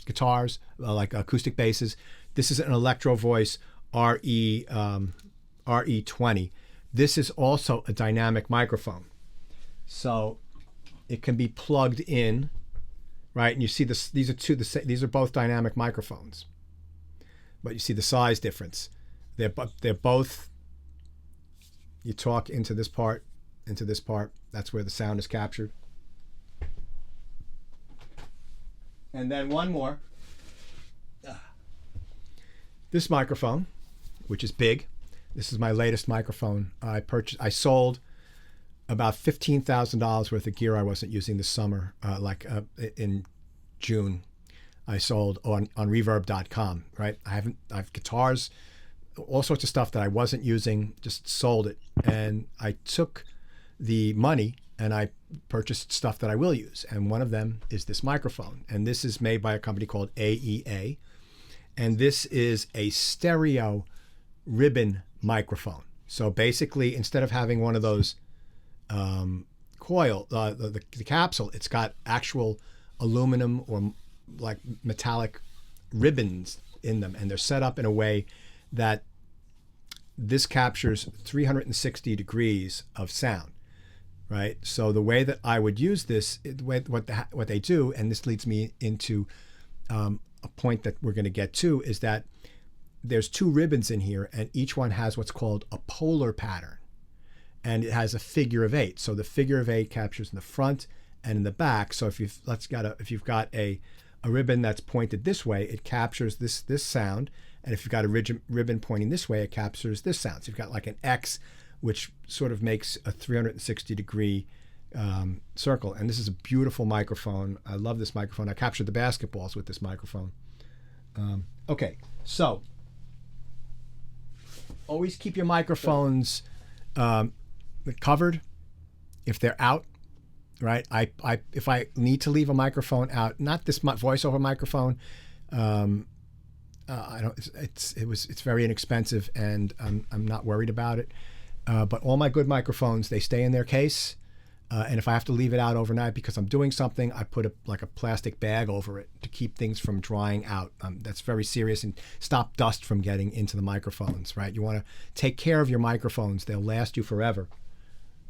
guitars, like acoustic basses. This is an Electro Voice RE20. This is also a dynamic microphone. So it can be plugged in, right? And you see this, these are both dynamic microphones. But you see the size difference. They're both, you talk into this part, that's where the sound is captured. And then one more. This microphone, which is big. This is my latest microphone. I sold about $15,000 worth of gear I wasn't using this summer, in June. I sold on reverb.com, right? I have guitars, all sorts of stuff that I wasn't using, just sold it. And I took the money and I purchased stuff that I will use. And one of them is this microphone. And this is made by a company called AEA. And this is a stereo ribbon microphone. So basically, instead of having one of those coil, the capsule, it's got actual aluminum or like metallic ribbons in them. And they're set up in a way that this captures 360 degrees of sound. Right. So the way that I would use this, what they do, and this leads me into a point that we're going to get to, is that there's two ribbons in here, and each one has what's called a polar pattern, and it has a figure of 8. So the figure of 8 captures in the front and in the back. So if you've got a ribbon that's pointed this way, it captures this sound, and if you've got a ribbon pointing this way, it captures this sound. So you've got like an X, which sort of makes a 360 degree circle. And this is a beautiful microphone. I love this microphone. I captured the basketballs with this microphone. Okay, so always keep your microphones covered if they're out, right? If I need to leave a microphone out, not this voiceover microphone, it's very inexpensive, and I'm not worried about it. But all my good microphones, they stay in their case. And if I have to leave it out overnight because I'm doing something, I put a plastic bag over it to keep things from drying out. That's very serious, and stop dust from getting into the microphones, right? You want to take care of your microphones. They'll last you forever.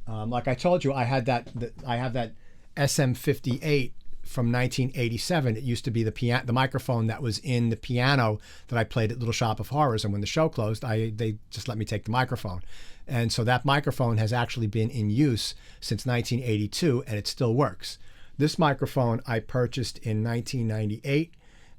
Like I told you, I have that SM58 from 1987. It used to be the microphone that was in the piano that I played at Little Shop of Horrors. And when the show closed, they just let me take the microphone. And so that microphone has actually been in use since 1982, and it still works. This microphone I purchased in 1998,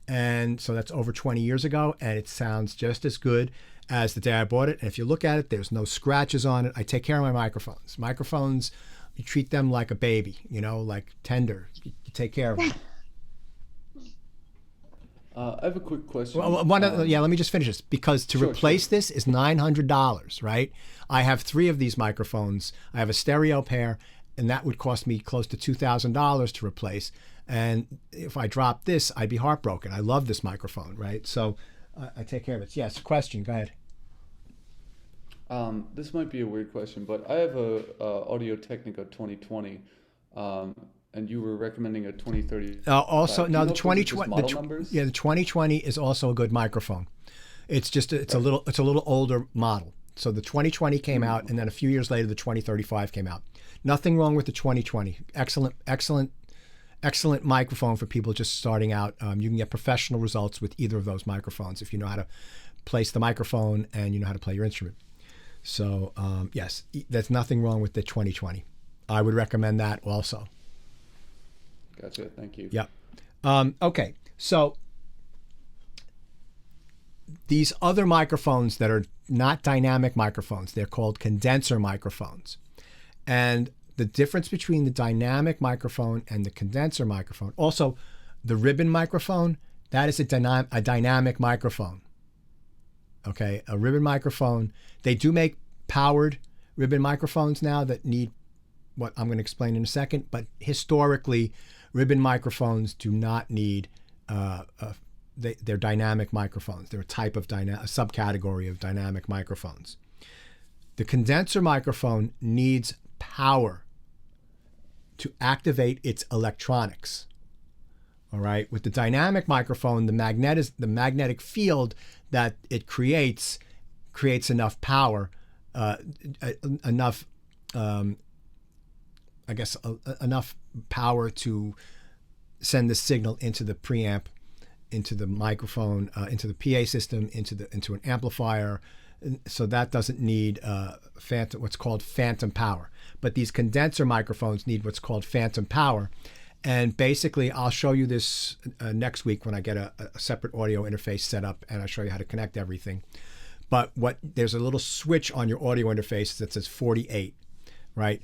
and so that's over 20 years ago, and it sounds just as good as the day I bought it. And if you look at it, there's no scratches on it. I take care of my microphones. Microphones, you treat them like a baby, like tender. You take care of them. I have a quick question. Well, let me just finish this, because to replace this is $900, right? I have 3 of these microphones. I have a stereo pair, and that would cost me close to $2,000 to replace. And if I dropped this, I'd be heartbroken. I love this microphone, right? So I take care of it. Yes, question. Go ahead. This might be a weird question, but I have a Audio Technica 2020, and you were recommending a 2030. Also, no, the model 2020. numbers? Yeah, the 2020 is also a good microphone. It's just it's a little older model. So the 2020 came out, and then a few years later, the 2035 came out. Nothing wrong with the 2020. Excellent microphone for people just starting out. You can get professional results with either of those microphones if you know how to place the microphone and you know how to play your instrument. So yes, there's nothing wrong with the 2020. I would recommend that also. Gotcha. Thank you. Yep. Okay. So these other microphones that are not dynamic microphones, they're called condenser microphones. And the difference between the dynamic microphone and the condenser microphone, also the ribbon microphone, that is a dynamic microphone. Okay, a ribbon microphone. They do make powered ribbon microphones now that need what I'm going to explain in a second, but historically, ribbon microphones do not need, they're dynamic microphones. They're a type of a subcategory of dynamic microphones. The condenser microphone needs power to activate its electronics. All right. With the dynamic microphone, the magnetic field that it creates enough power, enough power to send the signal into the preamp, into the microphone, into the PA system, into an amplifier. So that doesn't need what's called phantom power. But these condenser microphones need what's called phantom power. And basically, I'll show you this next week when I get a separate audio interface set up and I show you how to connect everything. But there's a little switch on your audio interface that says 48, right?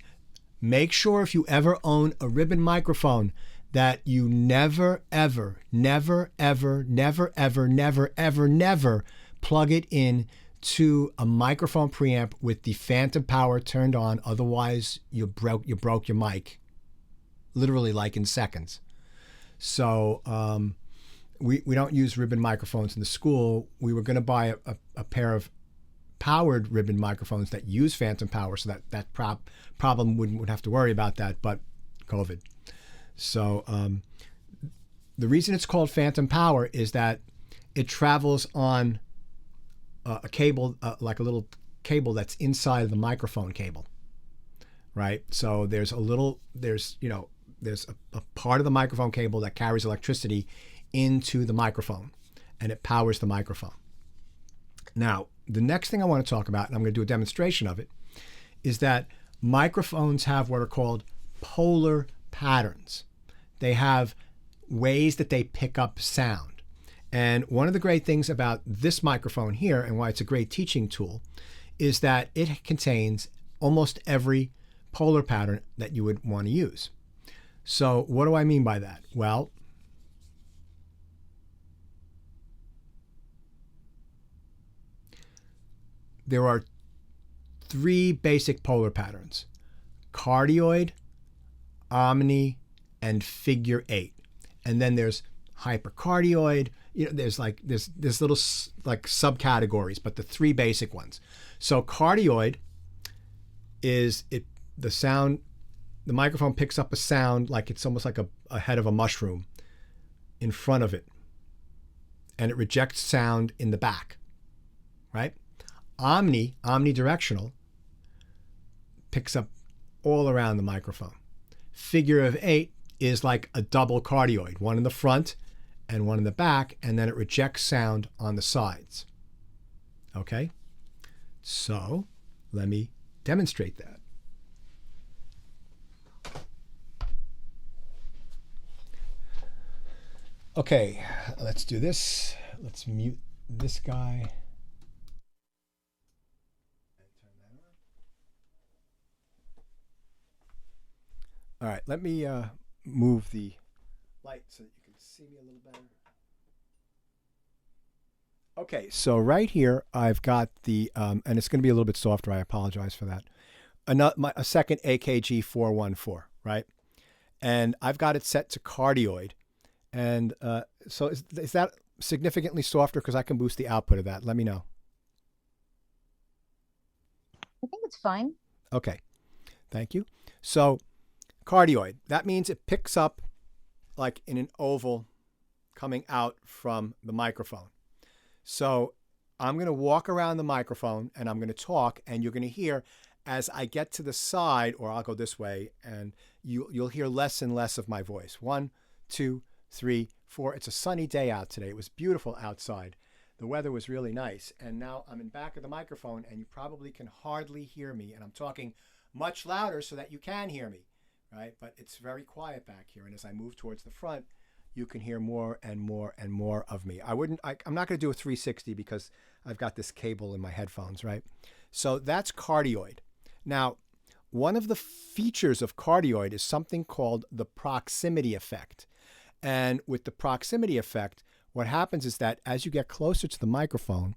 Make sure if you ever own a ribbon microphone that you never, ever, never, ever, never, ever, never, ever, never plug it in to a microphone preamp with the phantom power turned on. Otherwise, you broke your mic, literally like in seconds. So we don't use ribbon microphones in the school. We were going to buy a pair of powered ribbon microphones that use phantom power, so that problem wouldn't have to worry about that. But COVID. So the reason it's called phantom power is that it travels on a cable, like a little cable that's inside of the microphone cable, right? So there's a part of the microphone cable that carries electricity into the microphone, and it powers the microphone. Now, the next thing I want to talk about, and I'm going to do a demonstration of it, is that microphones have what are called polar patterns. They have ways that they pick up sound. And one of the great things about this microphone here, and why it's a great teaching tool, is that it contains almost every polar pattern that you would want to use. So what do I mean by that? Well, there are three basic polar patterns: cardioid, AMII, and figure 8. And then there's hypercardioid. There's little like subcategories, but the three basic ones. So cardioid is the sound, the microphone picks up a sound like it's almost like a head of a mushroom in front of it, and it rejects sound in the back, right? Omnidirectional picks up all around the microphone. Figure of 8 is like a double cardioid, one in the front and one in the back, and then it rejects sound on the sides. Okay? So let me demonstrate that. Okay, let's do this. Let's mute this guy. All right, let me move the light so that you can see me a little better. Okay, so right here I've got the, and it's going to be a little bit softer. I apologize for that. A second AKG 414, right? And I've got it set to cardioid. And so is that significantly softer? Because I can boost the output of that. Let me know. I think it's fine. Okay, thank you. So cardioid, that means it picks up like in an oval coming out from the microphone. So I'm going to walk around the microphone and I'm going to talk, and you're going to hear as I get to the side, or I'll go this way, and you'll hear less and less of my voice. 1, 2, 3, 4. It's a sunny day out today. It was beautiful outside. The weather was really nice. And now I'm in back of the microphone, and you probably can hardly hear me. And I'm talking much louder so that you can hear me, right? But it's very quiet back here. And as I move towards the front, you can hear more and more and more of me. I'm not going to do a 360 because I've got this cable in my headphones, right? So that's cardioid. Now, one of the features of cardioid is something called the proximity effect. And with the proximity effect, what happens is that as you get closer to the microphone,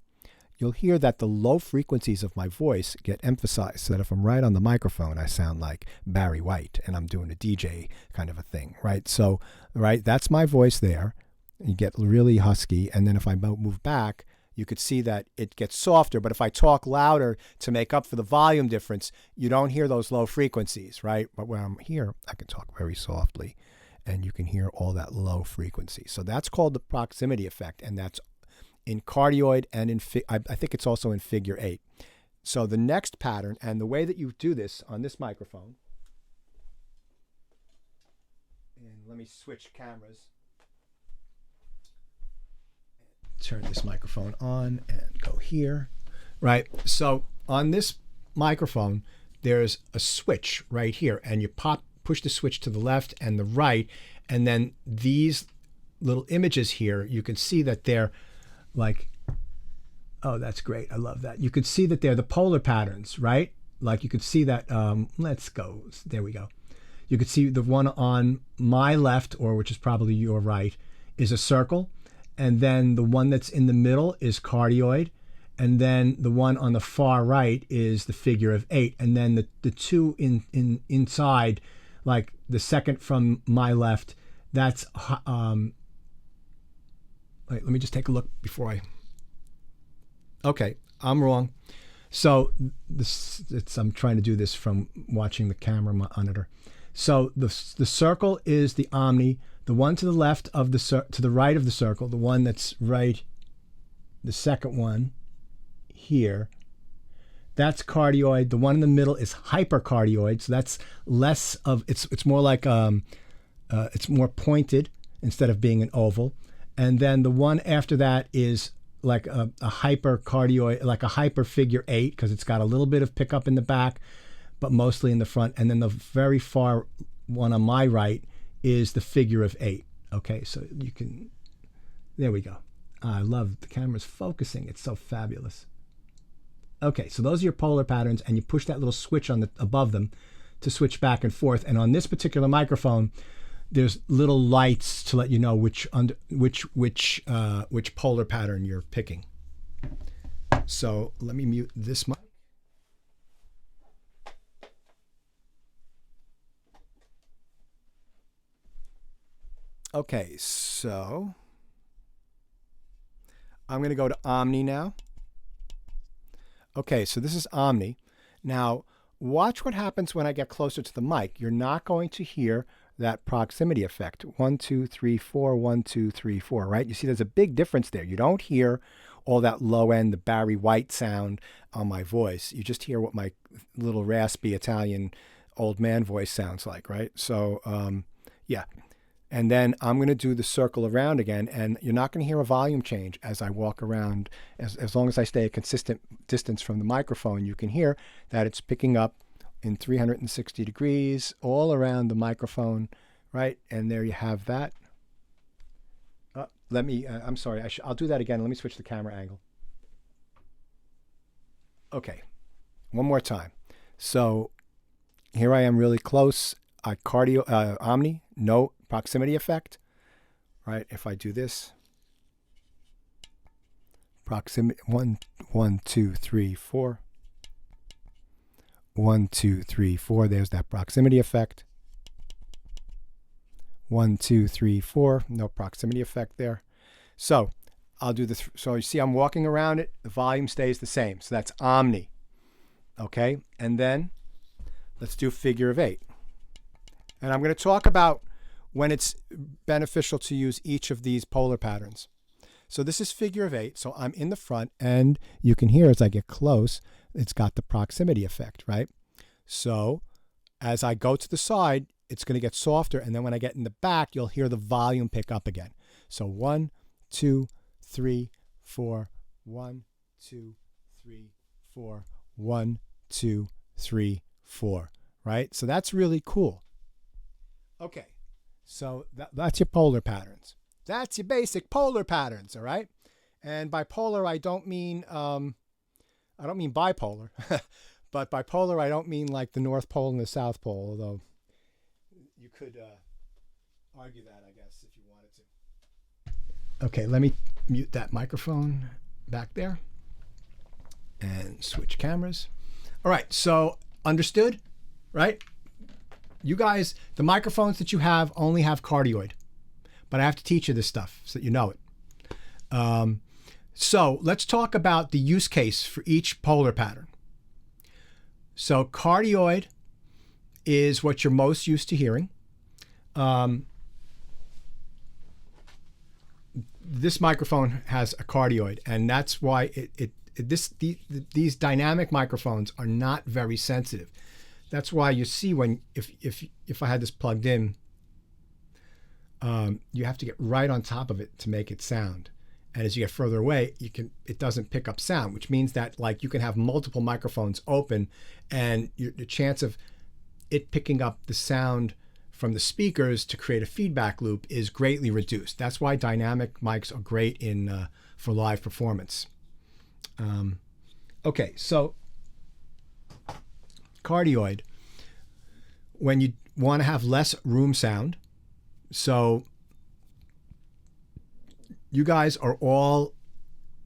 you'll hear that the low frequencies of my voice get emphasized, so that if I'm right on the microphone, I sound like Barry White and I'm doing a DJ kind of a thing, right? So, right, that's my voice there. You get really husky. And then if I move back, you could see that it gets softer. But if I talk louder to make up for the volume difference, you don't hear those low frequencies, right? But when I'm here, I can talk very softly and you can hear all that low frequency. So that's called the proximity effect. And that's in cardioid and I think it's also in figure 8. So the next pattern, and the way that you do this on this microphone, and let me switch cameras. Turn this microphone on and go here, right? So on this microphone, there's a switch right here, and you push the switch to the left and the right, and then these little images here, you can see that they're like, oh, that's great. I love that. You could see that they're the polar patterns, right? Like you could see that, let's go, there we go. You could see the one on my left, or which is probably your right, is a circle. And then the one that's in the middle is cardioid. And then the one on the far right is the figure of 8. And then the two inside, like the second from my left, that's, wait, let me just take a look before okay, I'm wrong. So I'm trying to do this from watching the camera monitor. So the circle is the AMII. The one to the left of to the right of the circle, the one that's right, the second one here, that's cardioid. The one in the middle is hypercardioid. So that's less of, it's more like, it's more pointed instead of being an oval. And then the one after that is like a hypercardioid, like a hyper figure 8, because it's got a little bit of pickup in the back, but mostly in the front. And then the very far one on my right is the figure of 8. Okay, so you can, there we go. I love the camera's focusing. It's so fabulous. Okay, so those are your polar patterns, and you push that little switch on above them to switch back and forth. And on this particular microphone, there's little lights to let you know which polar pattern you're picking. So let me mute this mic. Okay, so I'm going to go to AMII now. Okay, so this is AMII. Now, watch what happens when I get closer to the mic. You're not going to hear that proximity effect. 1, 2, 3, 4, 1, 2, 3, 4, right? You see there's a big difference there. You don't hear all that low end, the Barry White sound on my voice. You just hear what my little raspy Italian old man voice sounds like, right? So, yeah. And then I'm going to do the circle around again, and you're not going to hear a volume change as I walk around. As long as I stay a consistent distance from the microphone, you can hear that it's picking up in 360 degrees all around the microphone, right? And there you have that. Let me, I'm sorry, I'll do that again. Let me switch the camera angle. Okay, one more time. So here I am really close. AMII, no proximity effect, right? If I do this, proximity, 1, 2, 3, 4. 1, 2, 3, 4. There's that proximity effect. 1, 2, 3, 4. No proximity effect there. So I'll do the, so you see I'm walking around it, the volume stays the same. So that's omni. Okay, and then let's do figure of 8. And I'm going to talk about when it's beneficial to use each of these polar patterns. So this is figure of 8. So I'm in the front, and you can hear as I get close, it's got the proximity effect, right? So as I go to the side, it's going to get softer. And then when I get in the back, you'll hear the volume pick up again. So 1, 2, 3, 4, 1, 2, 3, 4, 1, 2, 3, 4, right? So that's really cool. Okay, so that's your polar patterns. That's your basic polar patterns, all right? And by polar, I don't mean bipolar, but by polar, I don't mean like the North Pole and the South Pole, although you could argue that, I guess, if you wanted to. Okay, let me mute that microphone back there and switch cameras. All right, so understood, right? You guys, the microphones that you have only have cardioid, but I have to teach you this stuff so that you know it. So let's talk about the use case for each polar pattern. So cardioid is what you're most used to hearing. This microphone has a cardioid, and that's why these dynamic microphones are not very sensitive. That's why you see when if I had this plugged in, you have to get right on top of it to make it sound. And as you get further away, it doesn't pick up sound, which means that like you can have multiple microphones open, and the chance of it picking up the sound from the speakers to create a feedback loop is greatly reduced. That's why dynamic mics are great for live performance. Okay, so cardioid, when you want to have less room sound, so you guys are all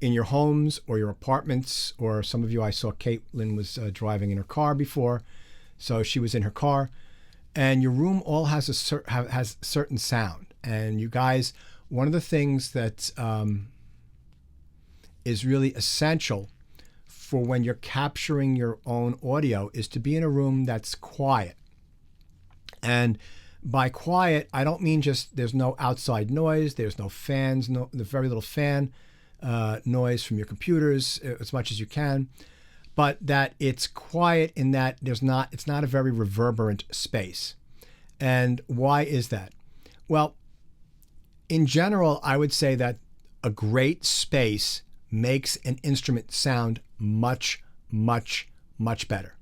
in your homes or your apartments, or some of you, I saw Caitlin was driving in her car before, so she was in her car, and your room all has has certain sound. And you guys, one of the things that is really essential for when you're capturing your own audio is to be in a room that's quiet. And by quiet, I don't mean just there's no outside noise, there's no fans, there's very little fan noise from your computers as much as you can, but that it's quiet in that it's not a very reverberant space. And why is that? Well, in general, I would say that a great space makes an instrument sound much, much, much better.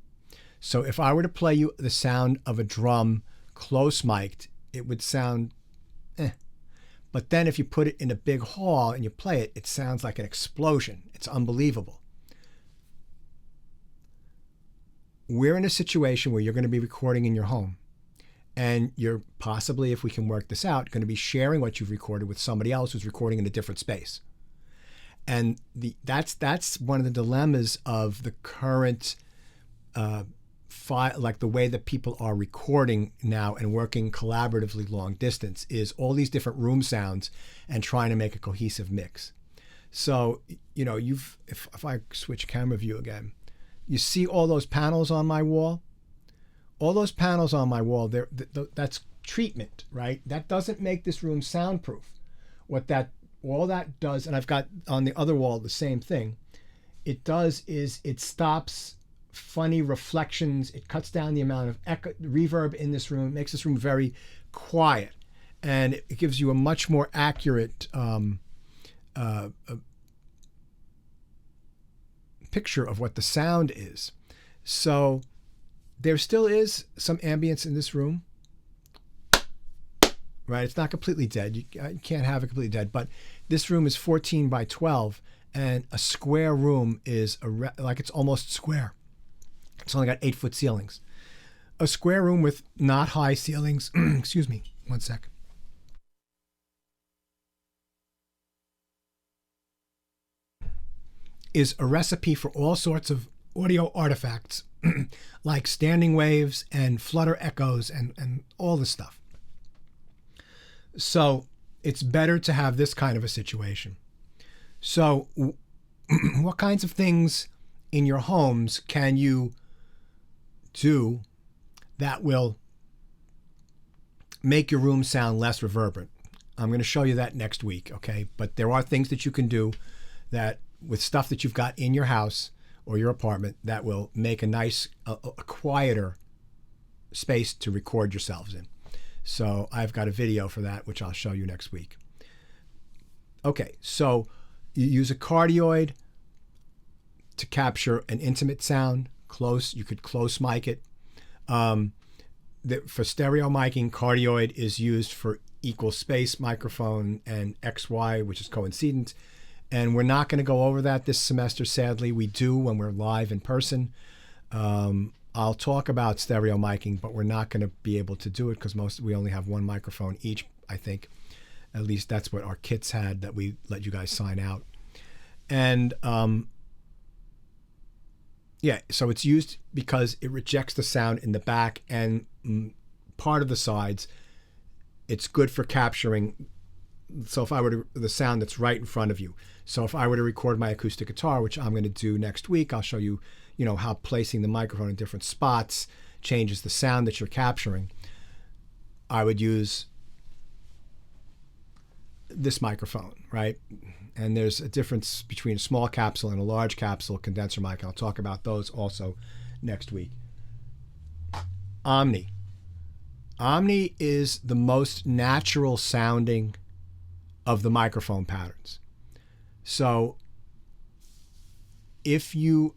So if I were to play you the sound of a drum close mic'd, it would sound eh. But then if you put it in a big hall and you play it, it sounds like an explosion. It's unbelievable. We're in a situation where you're going to be recording in your home, and you're possibly, if we can work this out, going to be sharing what you've recorded with somebody else who's recording in a different space. And that's one of the dilemmas of the current like the way that people are recording now and working collaboratively long distance, is all these different room sounds and trying to make a cohesive mix. So, you know, if I switch camera view again, you see all those panels on my wall? All those panels on my wall, that's treatment, right? That doesn't make this room soundproof. All that does, and I've got on the other wall the same thing, it does is it stops funny reflections. It cuts down the amount of echo, reverb in this room. It makes this room very quiet, and it gives you a much more accurate picture of what the sound is. So there still is some ambience in this room, right? It's not completely dead. You can't have it completely dead, but this room is 14 by 12, and a square room is like it's almost square. It's only got 8-foot ceilings. A square room with not high ceilings, excuse me, one sec. Is a recipe for all sorts of audio artifacts, like standing waves and flutter echoes and all this stuff. So it's better to have this kind of a situation. So, what kinds of things in your homes can you do that will make your room sound less reverberant? I'm going to show you that next week, okay? But there are things that you can do that with stuff that you've got in your house or your apartment that will make a nice, a quieter space to record yourselves in. So I've got a video for that, which I'll show you next week. Okay, so you use a cardioid to capture an intimate sound, close. You could close mic it. For stereo miking, cardioid is used for equal space microphone and XY, which is coincident. And we're not going to go over that this semester, sadly. We do when we're live in person. I'll talk about stereo miking, but we're not going to be able to do it because we only have one microphone each, I think. At least that's what our kits had that we let you guys sign out. And yeah, so it's used because it rejects the sound in the back and part of the sides. It's good for capturing. So if I were to, the sound that's right in front of you. So if I were to record my acoustic guitar, which I'm going to do next week, I'll show you, how placing the microphone in different spots changes the sound that you're capturing. I would use this microphone, right? And there's a difference between a small capsule and a large capsule condenser mic. I'll talk about those also next week. AMII. AMII is the most natural sounding of the microphone patterns. So if you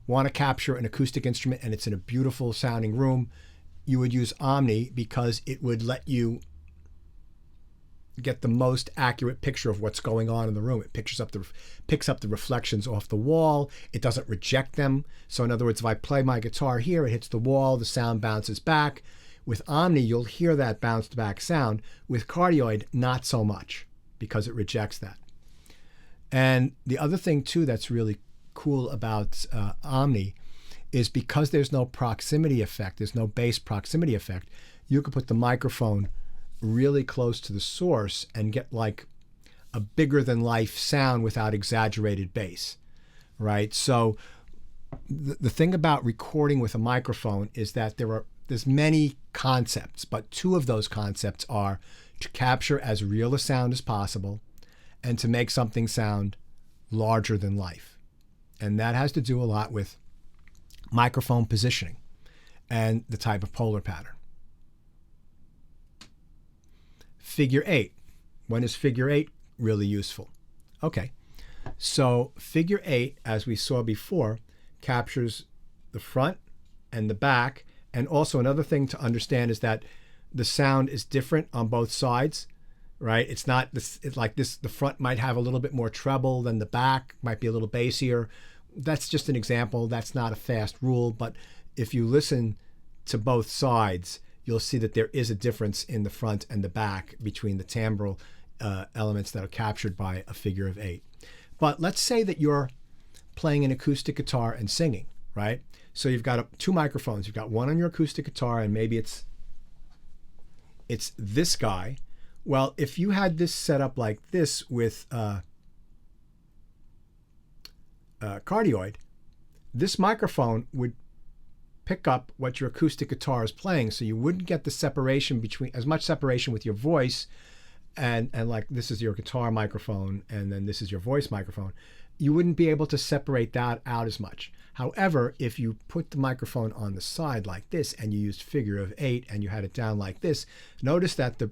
want to capture an acoustic instrument and it's in a beautiful sounding room, you would use AMII because it would let you get the most accurate picture of what's going on in the room. It picks up the reflections off the wall. It doesn't reject them. So in other words, if I play my guitar here, it hits the wall, the sound bounces back. With AMII, you'll hear that bounced back sound. With cardioid, not so much because it rejects that. And the other thing too that's really cool about AMII is because there's no proximity effect, there's no bass proximity effect, you could put the microphone really close to the source and get like a bigger than life sound without exaggerated bass, right? So the thing about recording with a microphone is that there's many concepts, but two of those concepts are to capture as real a sound as possible and to make something sound larger than life. And that has to do a lot with microphone positioning and the type of polar pattern. Figure 8. When is figure 8 really useful? Okay, so figure 8, as we saw before, captures the front and the back. And also another thing to understand is that the sound is different on both sides, right? It's not this, it's like this, the front might have a little bit more treble than the back, might be a little bassier. That's just an example. That's not a fast rule, but if you listen to both sides, you'll see that there is a difference in the front and the back between the timbral elements that are captured by a figure of 8. But let's say that you're playing an acoustic guitar and singing, right? So you've got two microphones. You've got one on your acoustic guitar, and maybe it's this guy. Well, if you had this set up like this with cardioid, this microphone would pick up what your acoustic guitar is playing, so you wouldn't get the separation between, as much separation with your voice and like this is your guitar microphone and then this is your voice microphone. You wouldn't be able to separate that out as much. However, if you put the microphone on the side like this and you used figure of 8 and you had it down like this, notice that the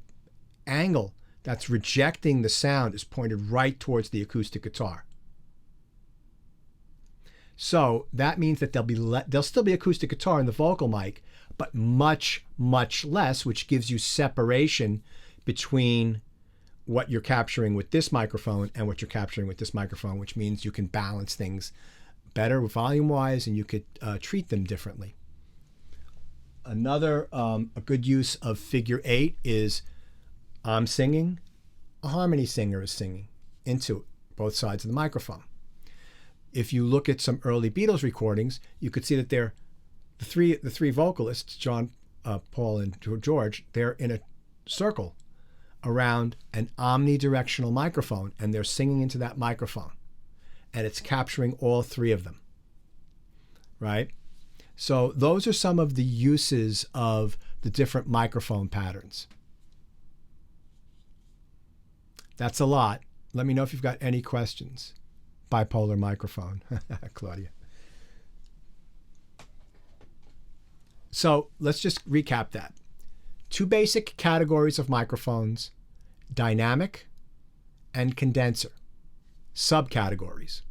angle that's rejecting the sound is pointed right towards the acoustic guitar. So that means that there'll still be acoustic guitar in the vocal mic, but much, much less, which gives you separation between what you're capturing with this microphone and what you're capturing with this microphone, which means you can balance things better volume-wise and you could treat them differently. Another a good use of figure 8 is I'm singing, a harmony singer is singing into both sides of the microphone. If you look at some early Beatles recordings, you could see that the three vocalists, John, Paul, and George, they're in a circle around an omnidirectional microphone, and they're singing into that microphone, and it's capturing all three of them, right? So those are some of the uses of the different microphone patterns. That's a lot. Let me know if you've got any questions. Bipolar microphone, Claudia. So let's just recap that. Two basic categories of microphones: dynamic and condenser. Subcategories.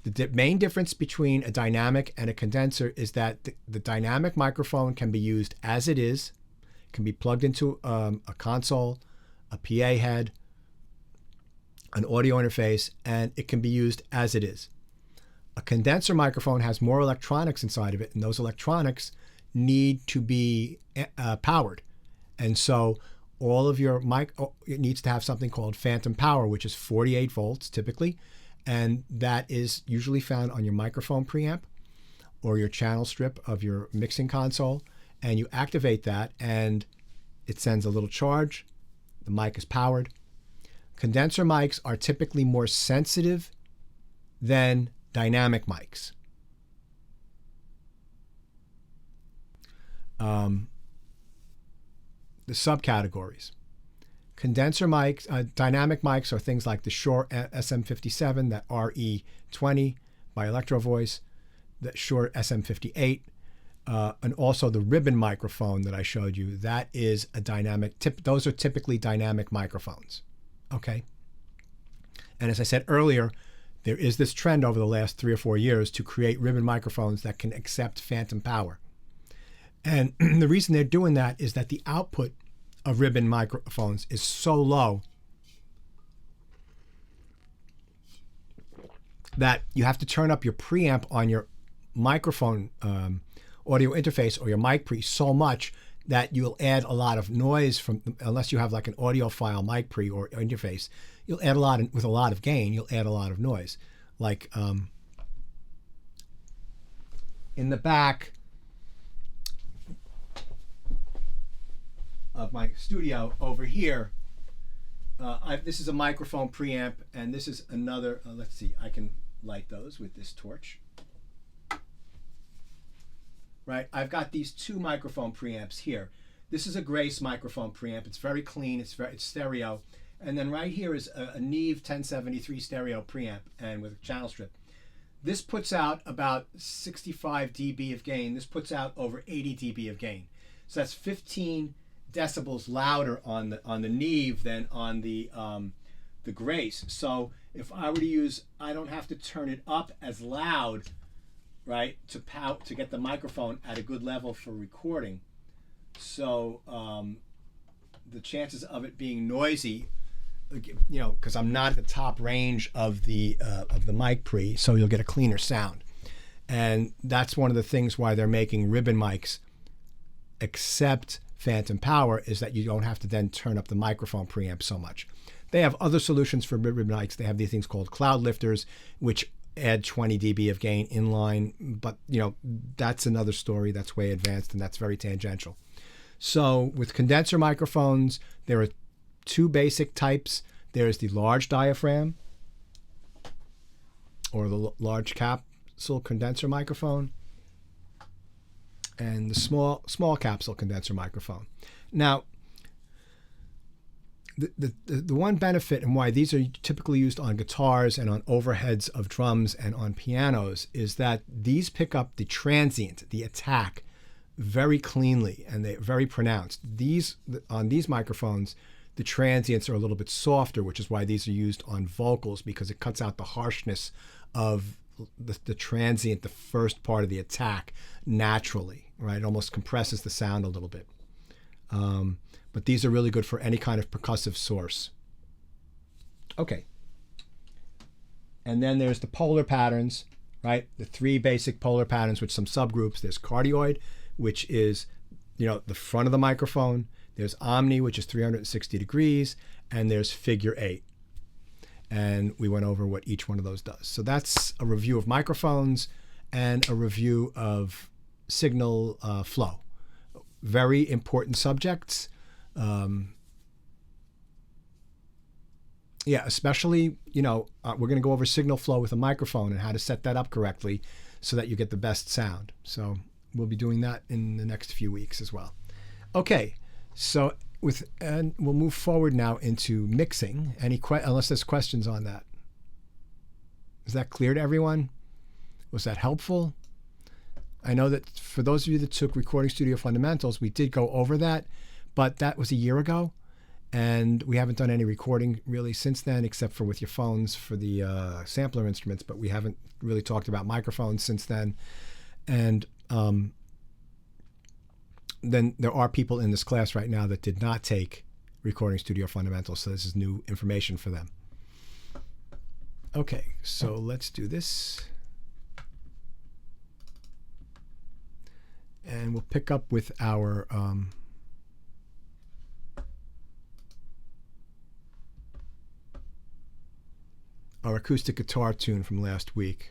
The main difference between a dynamic and a condenser is that the dynamic microphone can be used as it is, can be plugged into a console, a PA head, an audio interface, and it can be used as it is. A condenser microphone has more electronics inside of it, and those electronics need to be powered. And so all of your it needs to have something called phantom power, which is 48 volts typically, and that is usually found on your microphone preamp or your channel strip of your mixing console, and you activate that and it sends a little charge. The mic is powered. Condenser mics are typically more sensitive than dynamic mics. The subcategories. Condenser mics, dynamic mics are things like the Shure SM57, that RE20 by Electro Voice, the Shure SM58, and also the ribbon microphone that I showed you. That is a dynamic those are typically dynamic microphones. Okay. And as I said earlier, there is this trend over the last 3 or 4 years to create ribbon microphones that can accept phantom power. And the reason they're doing that is that the output of ribbon microphones is so low that you have to turn up your preamp on your microphone audio interface or your mic pre so much that you'll add a lot of noise from, unless you have like an audiophile mic pre or interface, you'll add a lot with a lot of gain, you'll add a lot of noise. Like in the back of my studio over here, this is a microphone preamp, and this is another, let's see, I can light those with this torch. Right, I've got these two microphone preamps here. This is a Grace microphone preamp. It's very clean, it's stereo. And then right here is a Neve 1073 stereo preamp, and with a channel strip. This puts out about 65 dB of gain. This puts out over 80 dB of gain. So that's 15 decibels louder on the Neve than on the Grace. So if I were to use, I don't have to turn it up as loud, right, to get the microphone at a good level for recording. So the chances of it being noisy, you know, because I'm not at the top range of the mic pre, so you'll get a cleaner sound. And that's one of the things why they're making ribbon mics accept phantom power, is that you don't have to then turn up the microphone preamp so much. They have other solutions for ribbon mics. They have these things called cloud lifters, which add 20 dB of gain inline, but you know, that's another story. That's way advanced, and that's very tangential. So with condenser microphones, there are two basic types. There's the large diaphragm, or the large capsule condenser microphone, and the small capsule condenser microphone. Now, the one benefit and why these are typically used on guitars and on overheads of drums and on pianos is that these pick up the transient, the attack, very cleanly, and they're very pronounced. On these microphones, the transients are a little bit softer, which is why these are used on vocals, because it cuts out the harshness of the transient, the first part of the attack, naturally, right? It almost compresses the sound a little bit. But these are really good for any kind of percussive source. Okay. And then there's the polar patterns, right? The three basic polar patterns with some subgroups. There's cardioid, which is, you know, the front of the microphone. There's AMII, which is 360 degrees. And there's figure 8. And we went over what each one of those does. So that's a review of microphones and a review of signal flow. Very important subjects. Yeah, especially, we're going to go over signal flow with a microphone and how to set that up correctly so that you get the best sound. So we'll be doing that in the next few weeks as well. Okay, so and we'll move forward now into mixing. Unless there's questions on that. Is that clear to everyone? Was that helpful? I know that for those of you that took Recording Studio Fundamentals, we did go over that, but that was a year ago. And we haven't done any recording really since then, except for with your phones for the sampler instruments, but we haven't really talked about microphones since then. And then there are people in this class right now that did not take Recording Studio Fundamentals, so this is new information for them. Okay, so let's do this. And we'll pick up with our acoustic guitar tune from last week.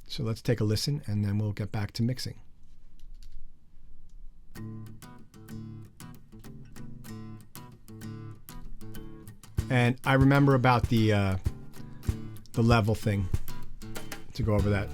So let's take a listen and then we'll get back to mixing. And I remember about the level thing, to go over that.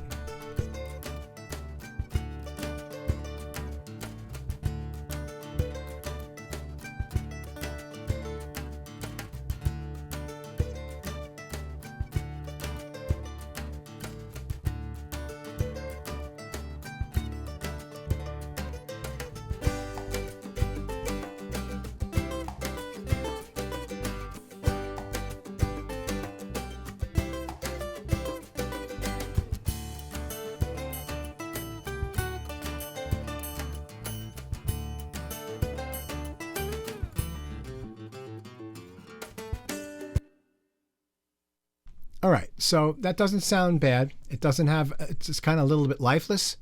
All right, so that doesn't sound bad. It doesn't have, it's just kind of a little bit lifeless,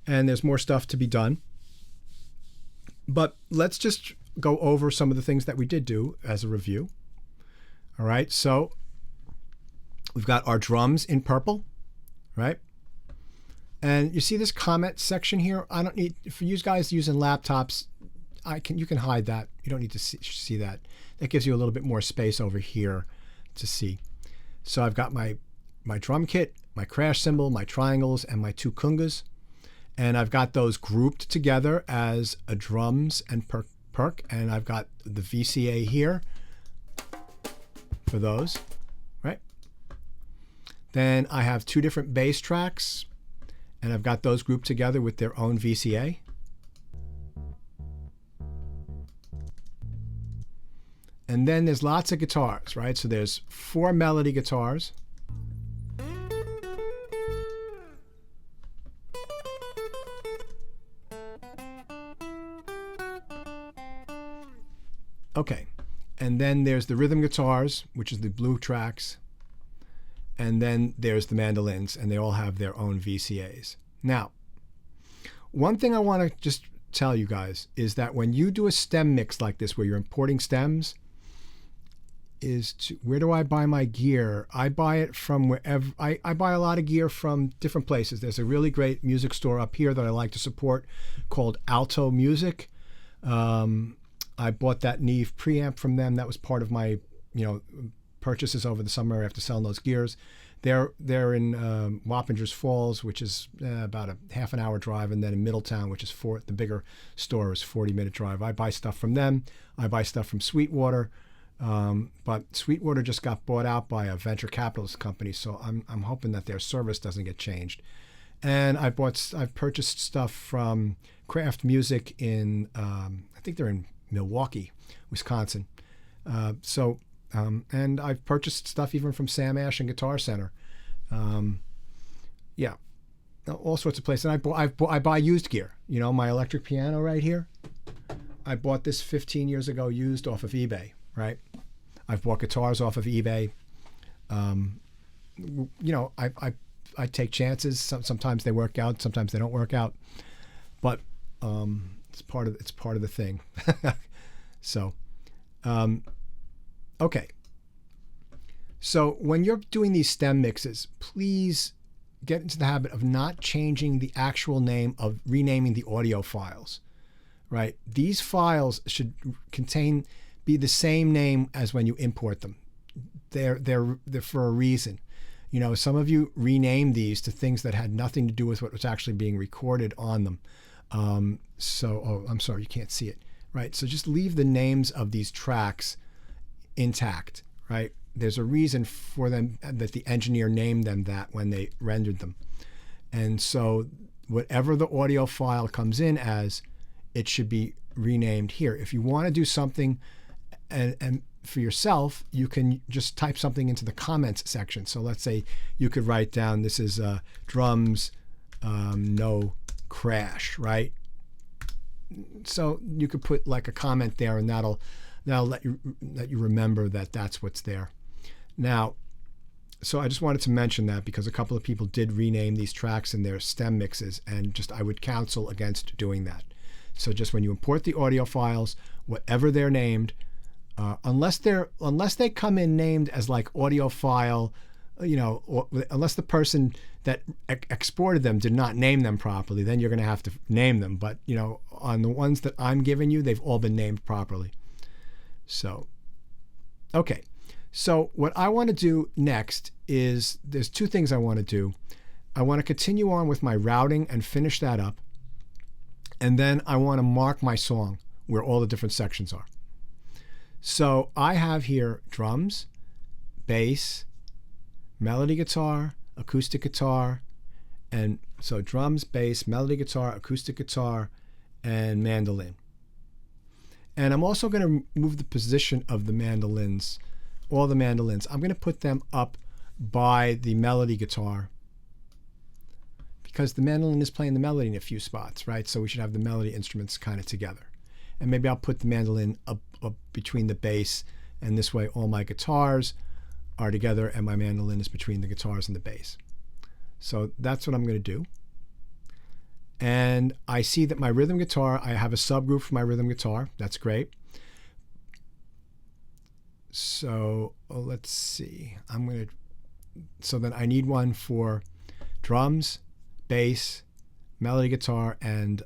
and there's more stuff to be done. But let's just go over some of the things that we did do as a review. All right, so we've got our drums in purple, right? And you see this comment section here? I don't need, for you guys using laptops, you can hide that. You don't need to see that. That gives you a little bit more space over here to see. So I've got my drum kit, my crash cymbal, my triangles, and my two congas. And I've got those grouped together as a drums and perk. And I've got the VCA here for those, right? Then I have two different bass tracks, and I've got those grouped together with their own VCA. And then there's lots of guitars, right? So there's 4 melody guitars. Okay. And then there's the rhythm guitars, which is the blue tracks. And then there's the mandolins, and they all have their own VCAs. Now, one thing I want to just tell you guys is that when you do a stem mix like this, where you're importing stems, where do I buy my gear? I buy it from wherever. I buy a lot of gear from different places. There's a really great music store up here that I like to support called Alto Music. I bought that Neve preamp from them. That was part of my purchases over the summer after selling those gears. They're in Wappingers Falls, which is about a half an hour drive, and then in Middletown, which is the bigger store, is 40-minute drive. I buy stuff from them. I buy stuff from Sweetwater. But Sweetwater just got bought out by a venture capitalist company, so I'm hoping that their service doesn't get changed. And I've purchased stuff from Craft Music in I think they're in Milwaukee, Wisconsin. And I've purchased stuff even from Sam Ash and Guitar Center. Yeah, all sorts of places. And I buy used gear. My electric piano right here. I bought this 15 years ago used off of eBay. Right, I've bought guitars off of eBay. I take chances. Sometimes they work out, sometimes they don't work out, but it's part of the thing. So, okay. So when you're doing these stem mixes, please get into the habit of not changing the actual name, of renaming the audio files. Right, these files should be the same name as when you import them. They're for a reason. You know, some of you renamed these to things that had nothing to do with what was actually being recorded on them. Oh, I'm sorry, you can't see it, right? So just leave the names of these tracks intact, right? There's a reason for them that the engineer named them that when they rendered them. And so whatever the audio file comes in as, it should be renamed here. If you want to do something and for yourself, you can just type something into the comments section. So let's say you could write down, this is drums, no crash, right? So you could put like a comment there, and that'll let you remember that that's what's there. Now, so I just wanted to mention that because a couple of people did rename these tracks in their stem mixes, and just I would counsel against doing that. So just when you import the audio files, whatever they're named, unless they come in named as like audio file, you know, or, unless the person that exported them did not name them properly, then you're going to have to name them. But you know, on the ones that I'm giving you, they've all been named properly. So, okay. So what I want to do next is, there's two things I want to do. I want to continue on with my routing and finish that up. And then I want to mark my song where all the different sections are. So I have here drums, bass, melody guitar, acoustic guitar, and so drums, bass, melody guitar, acoustic guitar, and mandolin. And I'm also going to move the position of the mandolins, all the mandolins. I'm going to put them up by the melody guitar, because the mandolin is playing the melody in a few spots, right? So we should have the melody instruments kind of together. And maybe I'll put the mandolin up between the bass, and this way all my guitars are together and my mandolin is between the guitars and the bass. So that's what I'm going to do. And I see that my rhythm guitar, I have a subgroup for my rhythm guitar. That's great. So let's see. So then I need one for drums, bass, melody guitar, and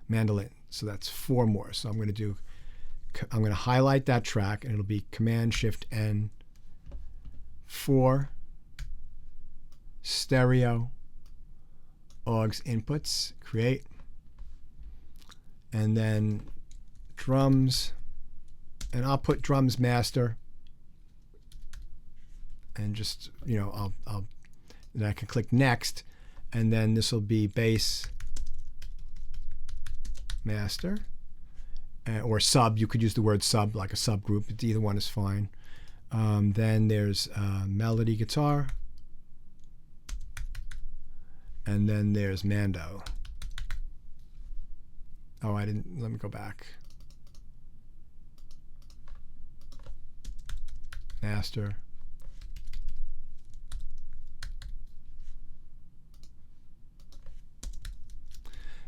mandolin. So that's 4 more. So I'm going to highlight that track, and it'll be Command-Shift-N, 4, stereo, aux inputs, create, and then drums, and I'll put drums master, and just, you know, then I can click next, and then this will be bass master, or sub. You could use the word sub, like a subgroup. Either one is fine. Then there's melody guitar, and then there's Mando. Oh, let me go back. Master.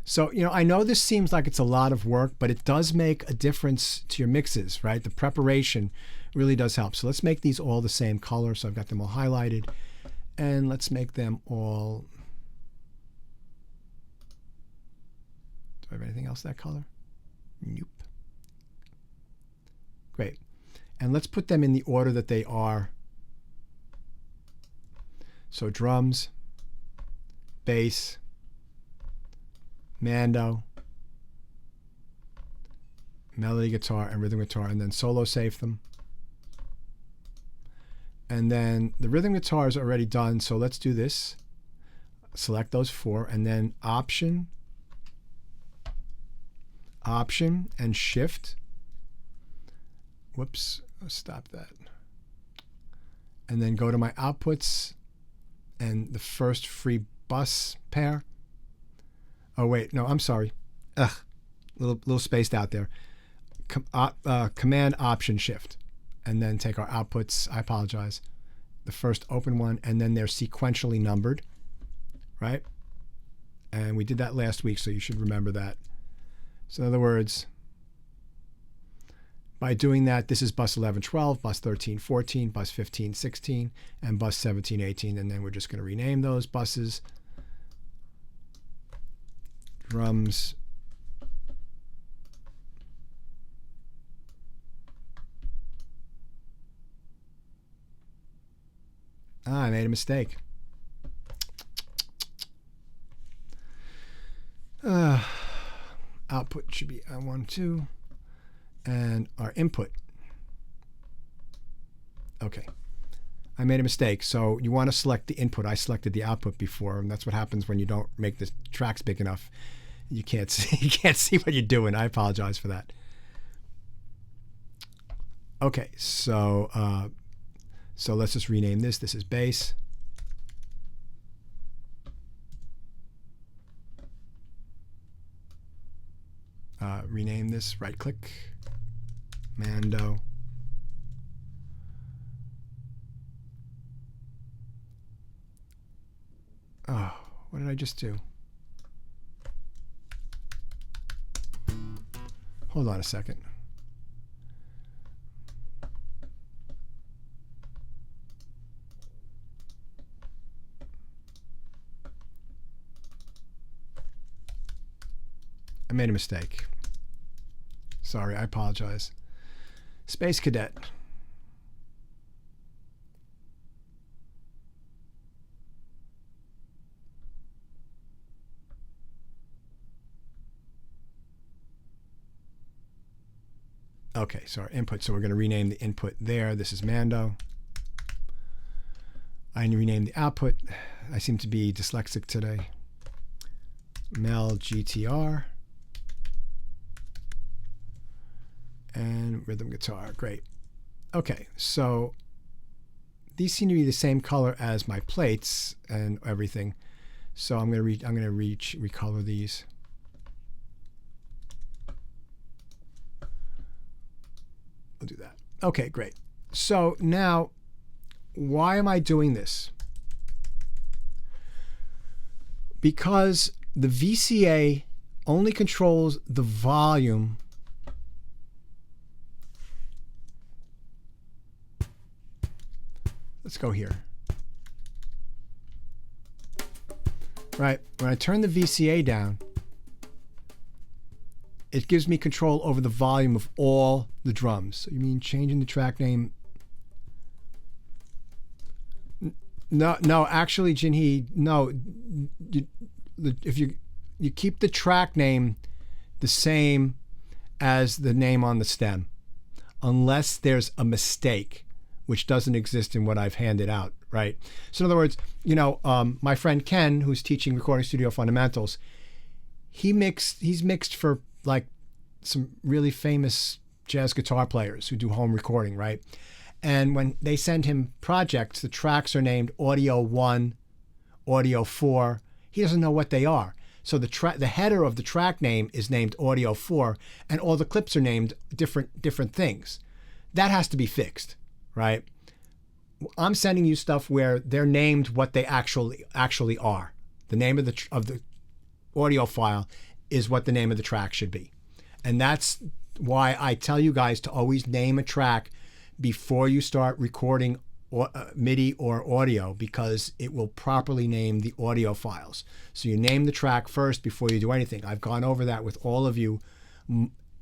So, you know, I know this seems like it's a lot of work, but it does make a difference to your mixes, right? The preparation really does help. So let's make these all the same color. So I've got them all highlighted, and let's make them all. Do I have anything else that color? Nope. Great. And let's put them in the order that they are. So drums, bass, Mando, melody guitar, and rhythm guitar, and then solo save them. And then the rhythm guitar is already done, so let's do this. Select those 4, and then Option, and Shift. Whoops, stop that. And then go to my outputs, and the first free bus pair. Oh wait, no, I'm sorry. Little spaced out there. Command Option Shift, and then take our outputs. I apologize. The first open one, and then they're sequentially numbered, right? And we did that last week, so you should remember that. So in other words, by doing that, this is bus 11, 12, bus 13, 14, bus 15, 16, and bus 17, 18, and then we're just going to rename those buses. Drums, Ah, I made a mistake. Output should be I1, 2, and our input. Okay. I made a mistake. So you want to select the input. I selected the output before, and that's what happens when you don't make the tracks big enough. You can't see what you're doing. I apologize for that. Okay, so let's just rename this. This is bass. Rename this. Right click. Mando. Oh, what did I just do? Hold on a second. I made a mistake. Sorry, I apologize. Space Cadet. Okay, so our input, so we're going to rename the input there. This is Mando. I rename the output. I seem to be dyslexic today. Mel GTR. And rhythm guitar. Great. Okay, so these seem to be the same color as my plates and everything. So I'm going to recolor these. We'll do that. Okay, great. So now, why am I doing this? Because the VCA only controls the volume Let's go here. Right, when I turn the VCA down, it gives me control over the volume of all the drums. So you mean changing the track name? No, actually, Jinhee, no. If you keep the track name the same as the name on the stem, unless there's a mistake, which doesn't exist in what I've handed out, right? So in other words, my friend Ken, who's teaching recording studio fundamentals, he's mixed for like some really famous jazz guitar players who do home recording, right? And when they send him projects, the tracks are named Audio 1, Audio 4. He doesn't know what they are. So the header of the track name is named Audio 4, and all the clips are named different things. That has to be fixed, right? I'm sending you stuff where they're named what they actually are. The name of the audio file is what the name of the track should be. And that's why I tell you guys to always name a track before you start recording MIDI or audio, because it will properly name the audio files. So you name the track first before you do anything. I've gone over that with all of you.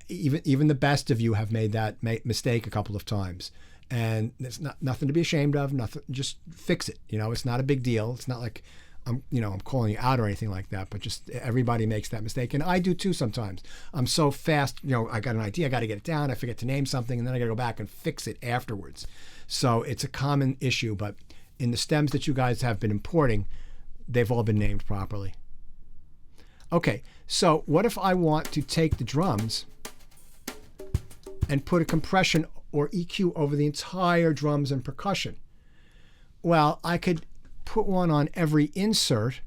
Even the best of you have made that mistake a couple of times. And it's nothing to be ashamed of. Nothing, just fix it. It's not a big deal. It's not like I'm calling you out or anything like that. But just everybody makes that mistake, and I do too sometimes. I'm so fast. I got an idea. I got to get it down. I forget to name something, and then I got to go back and fix it afterwards. So it's a common issue. But in the stems that you guys have been importing, they've all been named properly. Okay. So what if I want to take the drums and put a compression or EQ over the entire drums and percussion? Well, I could put one on every insert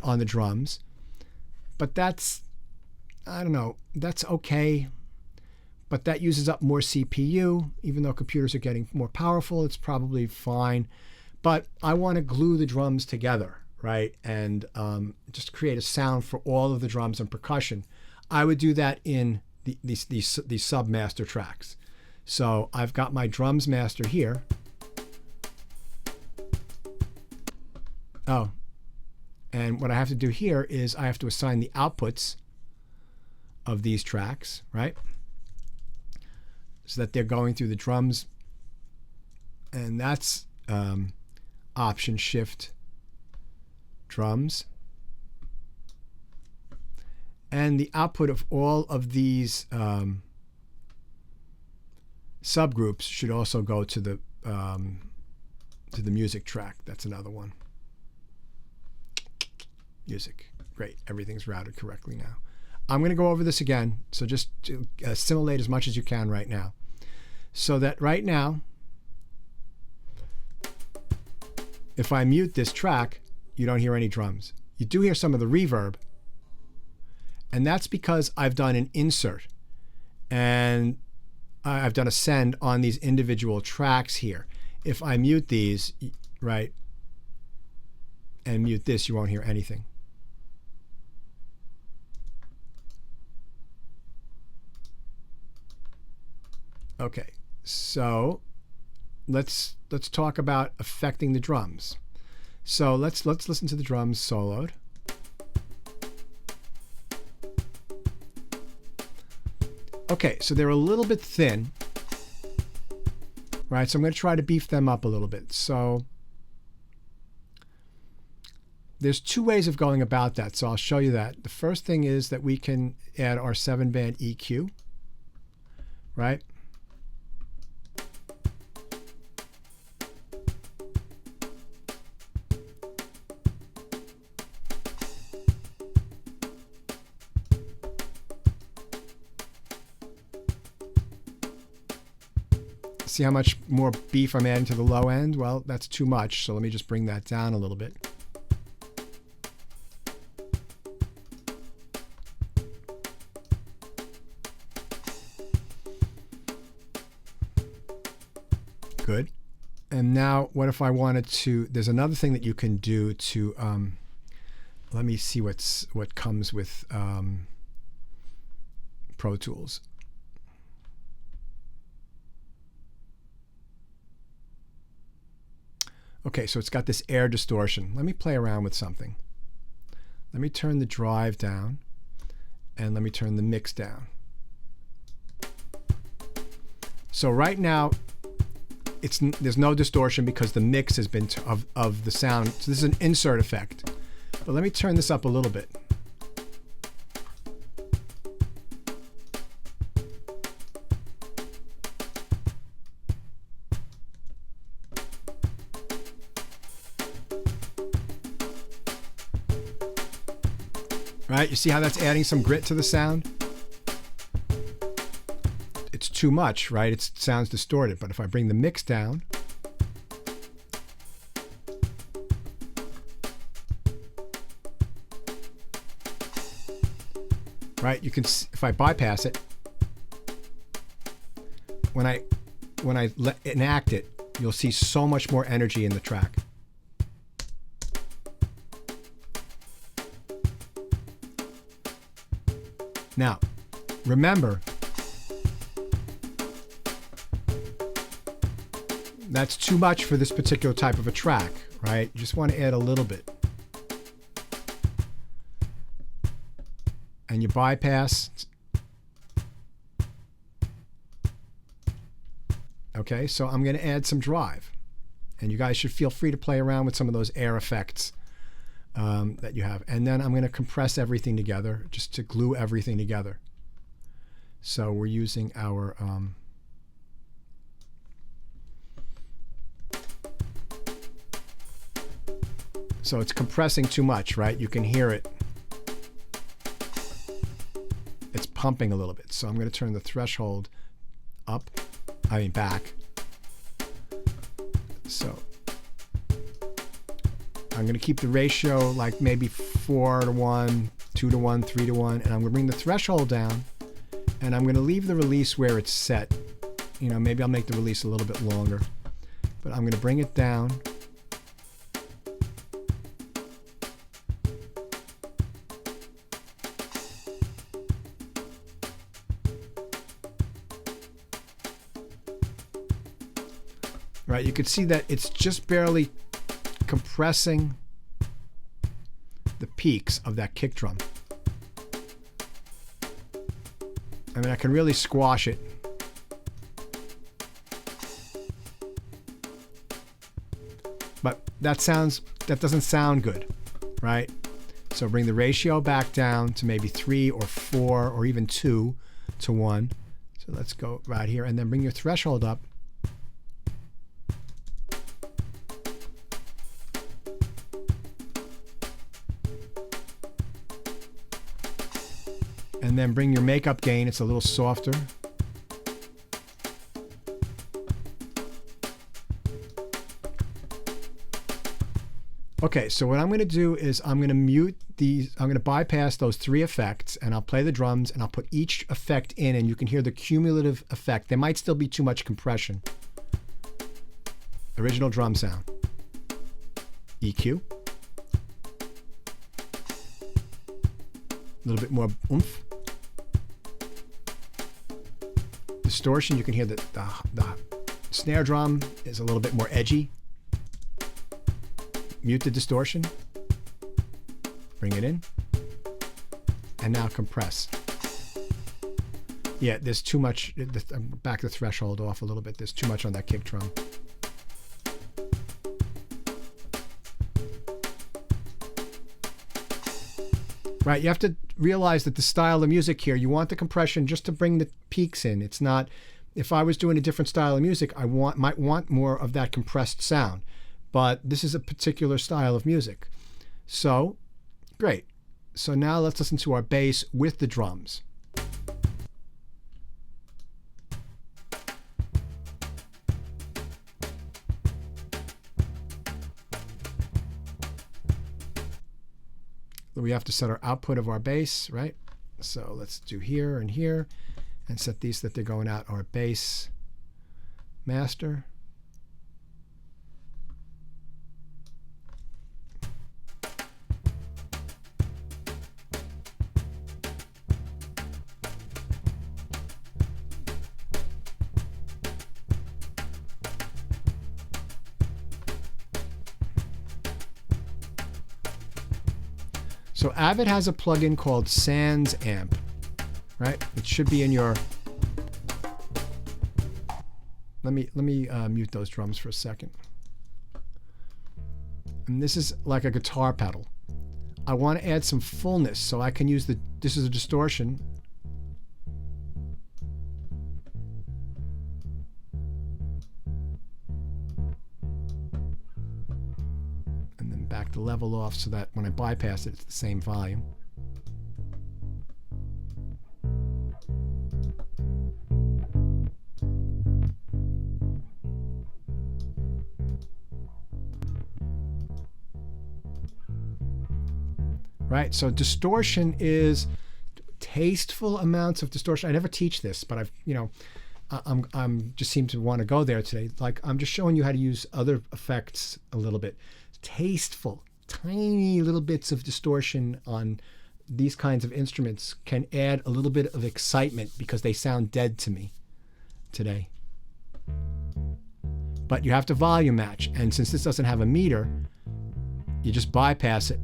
on the drums, but that's okay. But that uses up more CPU. Even though computers are getting more powerful, it's probably fine. But I want to glue the drums together, right? And just create a sound for all of the drums and percussion. I would do that in these sub-master tracks. So I've got my drums master here. Oh, and what I have to do here is I have to assign the outputs of these tracks, right? So that they're going through the drums. And that's Option Shift drums. And the output of all of these subgroups should also go to the music track. That's another one. Music. Great. Everything's routed correctly now. I'm going to go over this again, so just to assimilate as much as you can right now. So that right now, if I mute this track, you don't hear any drums. You do hear some of the reverb, and that's because I've done an insert, and I've done a send on these individual tracks here. If I mute these, right, and mute this, you won't hear anything. Okay, so let's talk about affecting the drums. So let's listen to the drums soloed. Okay, so they're a little bit thin, right? So I'm going to try to beef them up a little bit. So there's two ways of going about that. So I'll show you that. The first thing is that we can add our 7-band EQ, right? See how much more beef I'm adding to the low end? Well, that's too much, so let me just bring that down a little bit. Good. And now what if I wanted to, there's another thing that you can do to, let me see what comes with Pro Tools. Okay, so it's got this air distortion. Let me play around with something. Let me turn the drive down, and let me turn the mix down. So right now, there's no distortion because the mix has been of the sound. So this is an insert effect. But let me turn this up a little bit. Right? You see how that's adding some grit to the sound? It's too much, right? It sounds distorted. But if I bring the mix down, right? You can, if I bypass it, when I enact it, you'll see so much more energy in the track. Now, remember, that's too much for this particular type of a track, right? You just want to add a little bit. And you bypass. Okay, so I'm going to add some drive. And you guys should feel free to play around with some of those air effects that you have. And then I'm going to compress everything together just to glue everything together. So we're using our so it's compressing too much, right? You can hear it. It's pumping a little bit. So I'm going to turn the threshold back. So I'm going to keep the ratio like maybe 4:1, 2:1, 3:1, and I'm going to bring the threshold down, and I'm going to leave the release where it's set. You know, maybe I'll make the release a little bit longer, but I'm going to bring it down. Right, you can see that it's just barely compressing the peaks of that kick drum. I mean, I can really squash it. But that doesn't sound good, right? So bring the ratio back down to maybe 3 or 4 or even 2 to 1. So let's go right here, and then bring your threshold up. And then bring your makeup gain. It's a little softer. Okay, so what I'm going to do is I'm going to mute these. I'm going to bypass those 3 effects, and I'll play the drums, and I'll put each effect in, and you can hear the cumulative effect. There might still be too much compression. Original drum sound. EQ. A little bit more oomph. Distortion, you can hear the snare drum is a little bit more edgy. Mute the distortion. Bring it in. And now compress. Yeah, there's too much. Back the threshold off a little bit. There's too much on that kick drum. Right, you have to realize that the style of music here, you want the compression just to bring the peaks in. It's not, if I was doing a different style of music, I might want more of that compressed sound. But this is a particular style of music. So, great. So now let's listen to our bass with the drums. We have to set our output of our bass, right? So let's do here and here, and set these that they're going out our bass master. So Avid has a plugin called Sans Amp, right? It should be in your. Let me mute those drums for a second. And this is like a guitar pedal. I want to add some fullness, so I can use this is a distortion. Back the level off so that when I bypass it, it's the same volume. Right, so distortion is tasteful amounts of distortion. I never teach this, but I'm just seem to want to go there today. Like, I'm just showing you how to use other effects a little bit. Tasteful, tiny little bits of distortion on these kinds of instruments can add a little bit of excitement because they sound dead to me today. But you have to volume match, and since this doesn't have a meter, you just bypass it.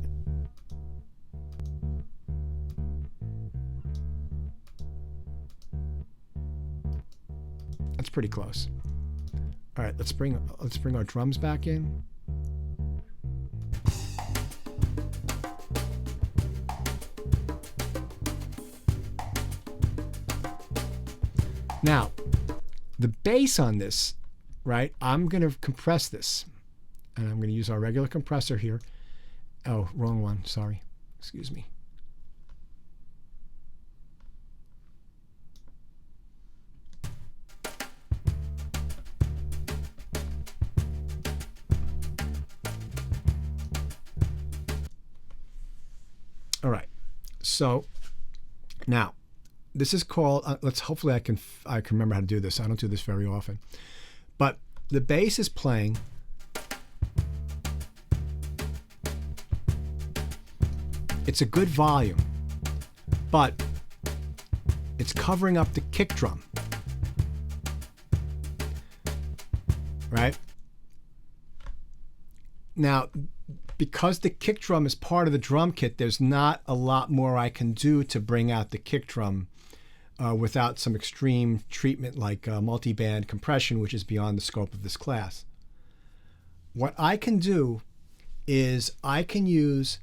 That's pretty close. All right, let's bring our drums back in. Now, the bass on this, right, I'm going to compress this. And I'm going to use our regular compressor here. Oh, wrong one. Sorry. Excuse me. All right. So, now, this is called, hopefully I can remember how to do this. I don't do this very often. But the bass is playing. It's a good volume, but it's covering up the kick drum. Right? Now, because the kick drum is part of the drum kit, there's not a lot more I can do to bring out the kick drum without some extreme treatment like multi-band compression, which is beyond the scope of this class. What I can do is I can use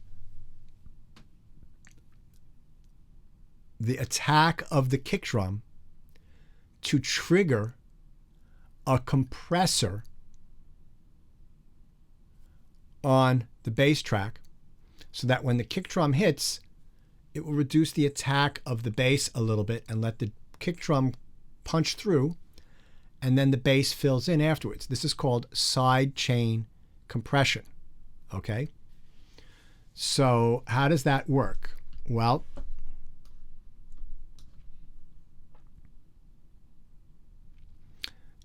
the attack of the kick drum to trigger a compressor on the bass track so that when the kick drum hits, it will reduce the attack of the bass a little bit and let the kick drum punch through, and then the bass fills in afterwards. This is called side chain compression. Okay? So how does that work? Well,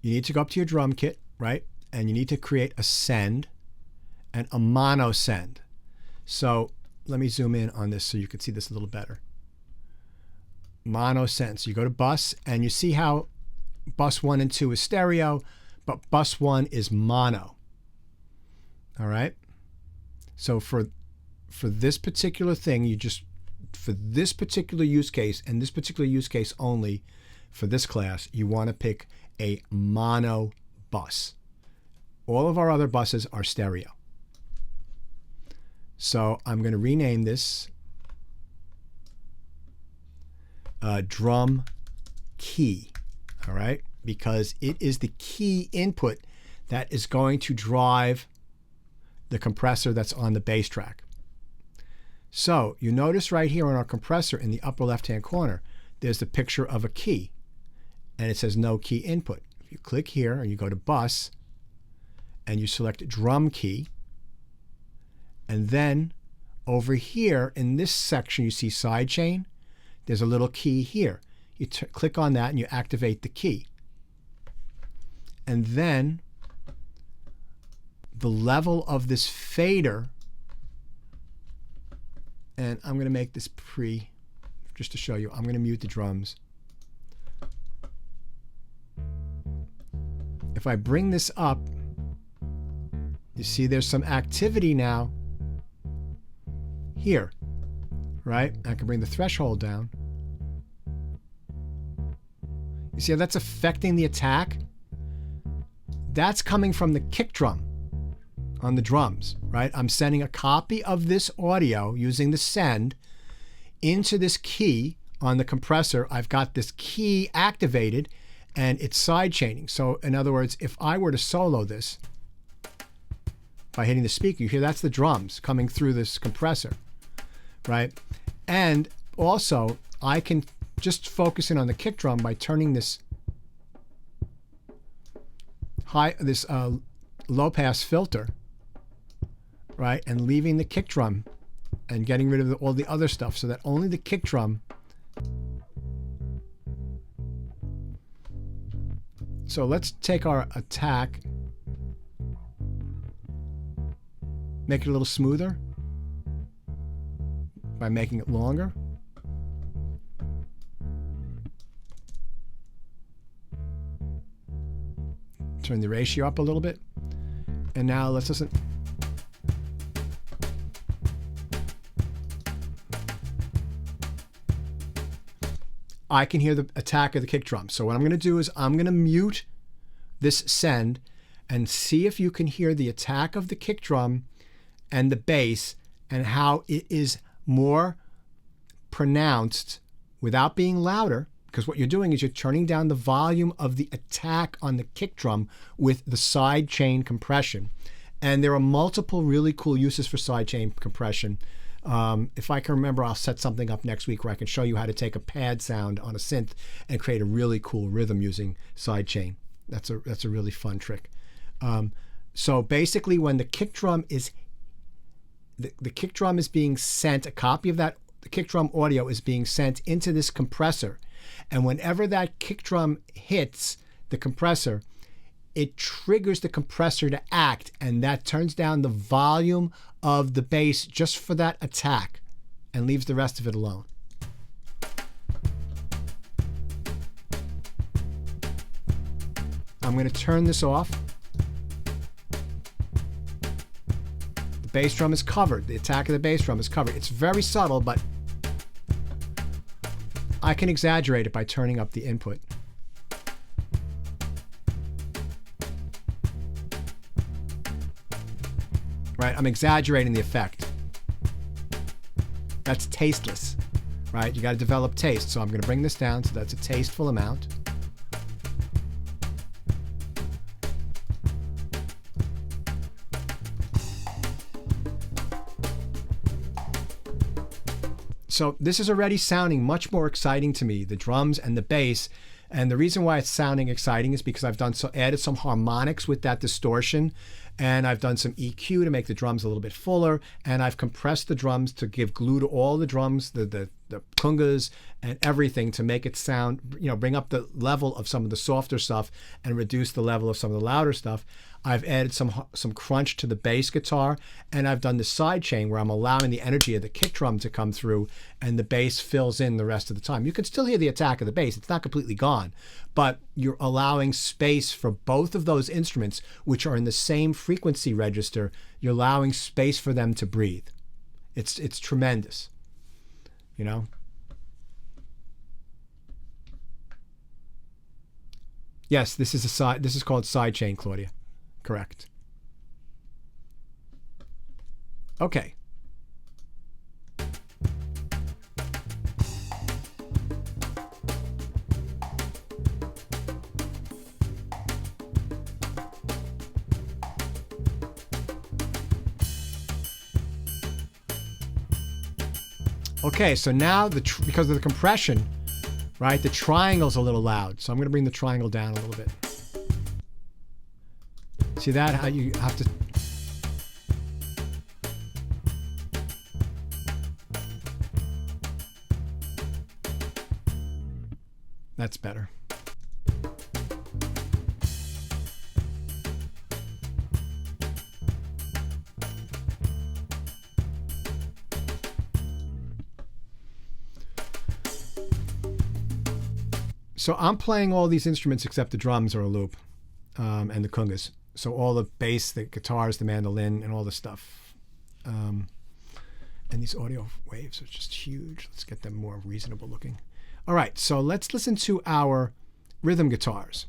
you need to go up to your drum kit, right? And you need to create a send and a mono send. So let me zoom in on this so you can see this a little better. Mono send. So you go to bus, and you see how bus 1 and 2 is stereo, but bus 1 is mono. All right? So for this particular thing, for this particular use case, and this particular use case only for this class, you want to pick a mono bus. All of our other buses are stereo. So I'm going to rename this drum key, all right? Because it is the key input that is going to drive the compressor that's on the bass track. So you notice right here on our compressor in the upper left-hand corner, there's the picture of a key, and it says no key input. If you click here and you go to bus, and you select drum key, and then over here in this section you see sidechain, there's a little key here. You click on that and you activate the key. And then the level of this fader, and I'm going to make this pre, just to show you, I'm going to mute the drums. If I bring this up, you see there's some activity now here, right? I can bring the threshold down. You see how that's affecting the attack? That's coming from the kick drum on the drums, right? I'm sending a copy of this audio using the send into this key on the compressor. I've got this key activated and it's side chaining. So in other words, if I were to solo this by hitting the speaker, you hear that's the drums coming through this compressor, right? And also I can just focus in on the kick drum by turning this low pass filter, right, and leaving the kick drum and getting rid of all the other stuff so that only the kick drum. So let's take our attack, make it a little smoother by making it longer. Turn the ratio up a little bit. And now let's listen. I can hear the attack of the kick drum. So what I'm going to do is I'm going to mute this send and see if you can hear the attack of the kick drum and the bass and how it is more pronounced without being louder, because what you're doing is you're turning down the volume of the attack on the kick drum with the side chain compression. And there are multiple really cool uses for side chain compression. If I can remember, I'll set something up next week where I can show you how to take a pad sound on a synth and create a really cool rhythm using side chain. That's a really fun trick. So basically, when the kick drum is being sent, a copy of that the kick drum audio is being sent into this compressor, and whenever that kick drum hits the compressor, it triggers the compressor to act, and that turns down the volume of the bass just for that attack and leaves the rest of it alone. I'm going to turn this off. The bass drum is covered. The attack of the bass drum is covered. It's very subtle, but I can exaggerate it by turning up the input. right? I'm exaggerating the effect. That's tasteless, right? You got to develop taste. So I'm going to bring this down so that's a tasteful amount. So this is already sounding much more exciting to me, the drums and the bass. And the reason why it's sounding exciting is because I've added some harmonics with that distortion, and I've done some EQ to make the drums a little bit fuller, and I've compressed the drums to give glue to all the drums, the congas and everything, to make it sound, bring up the level of some of the softer stuff and reduce the level of some of the louder stuff. I've added some crunch to the bass guitar, and I've done the side chain where I'm allowing the energy of the kick drum to come through, and the bass fills in the rest of the time. You can still hear the attack of the bass. It's not completely gone, but you're allowing space for both of those instruments, which are in the same frequency register. You're allowing space for them to breathe. It's tremendous, Yes, this is called sidechain, Claudia. Correct. Okay. Okay, so now because of the compression, right, the triangle's a little loud. So I'm going to bring the triangle down a little bit. See that? How you have to... That's better. So I'm playing all these instruments except the drums are a loop, and the congas. So all the bass, the guitars, the mandolin, and all the stuff. And these audio waves are just huge. Let's get them more reasonable looking. All right, so let's listen to our rhythm guitars.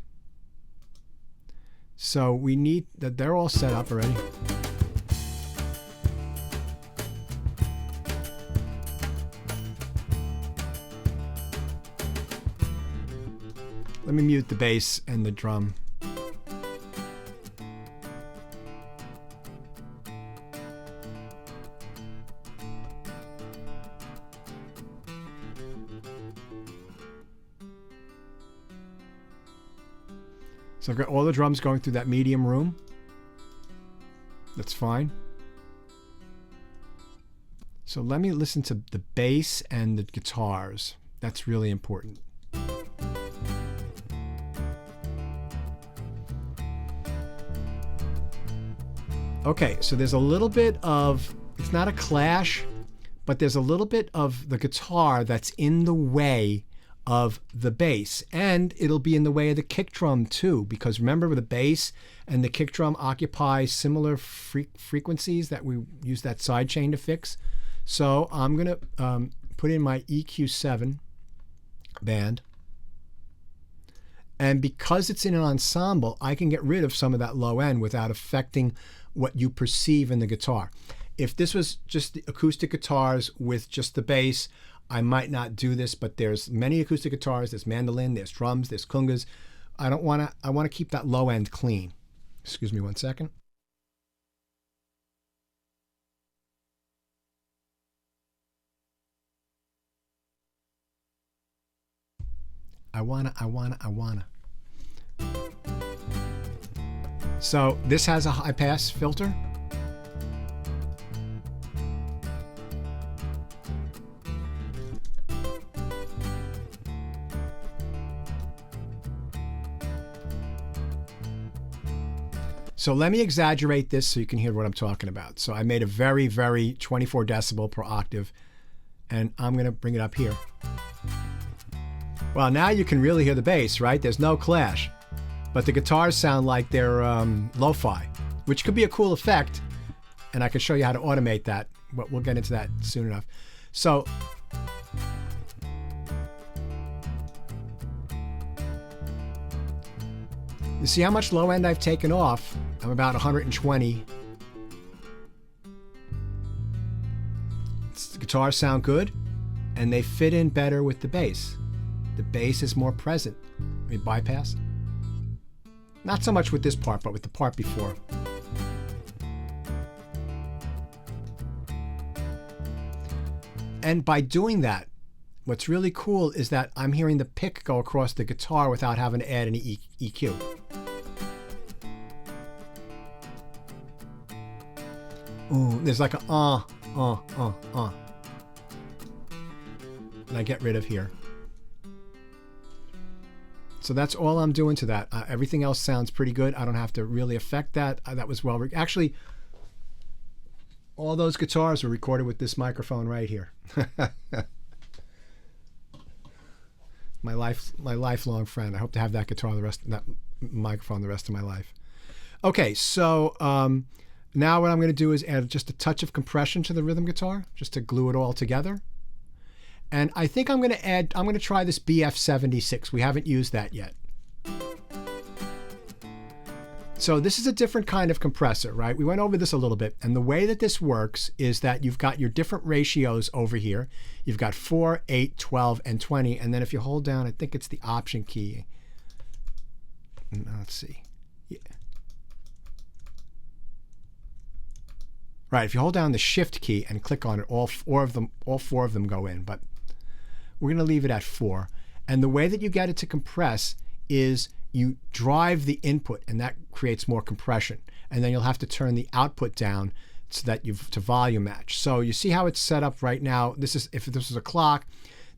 So we need that, they're all set up already. Let me mute the bass and the drum. So I've got all the drums going through that medium room. That's fine. So let me listen to the bass and the guitars. That's really important. Okay, so there's a little bit of, it's not a clash, but there's a little bit of the guitar that's in the way of the bass, and it'll be in the way of the kick drum too, because remember, the bass and the kick drum occupy similar frequencies that we use that side chain to fix. So I'm gonna put in my EQ7 band, and because it's in an ensemble, I can get rid of some of that low end without affecting what you perceive in the guitar. If this was just the acoustic guitars with just the bass, I might not do this, but there's many acoustic guitars, there's mandolin, there's drums, there's congas. I want to keep that low end clean. Excuse me one second. I wanna. So this has a high pass filter. So let me exaggerate this so you can hear what I'm talking about. So I made a very, very 24 decibel per octave, and I'm going to bring it up here. Well, now you can really hear the bass, right? There's no clash, but the guitars sound like they're lo-fi, which could be a cool effect, and I can show you how to automate that, but we'll get into that soon enough. So you see how much low end I've taken off? I'm about 120. guitars sound good, and they fit in better with the bass. The bass is more present. Let me bypass. Not so much with this part, but with the part before. And by doing that, what's really cool is that I'm hearing the pick go across the guitar without having to add any EQ. Ooh, there's like a and I get rid of here. So that's all I'm doing to that. Everything else sounds pretty good. I don't have to really affect that. That was well. Actually, all those guitars were recorded with this microphone right here. my lifelong friend. I hope to have that that microphone the rest of my life. Okay, so now what I'm going to do is add just a touch of compression to the rhythm guitar, just to glue it all together. And I think I'm going to try this BF76. We haven't used that yet. So this is a different kind of compressor, right? We went over this a little bit. And the way that this works is that you've got your different ratios over here. You've got 4, 8, 12, and 20. And then if you hold down, I think it's the Option key. Let's see. Yeah. Right, if you hold down the Shift key and click on it, all four of them go in. But we're going to leave it at 4. And the way that you get it to compress is you drive the input, and that creates more compression. And then you'll have to turn the output down so that to volume match. So you see how it's set up right now. This is, if this was a clock,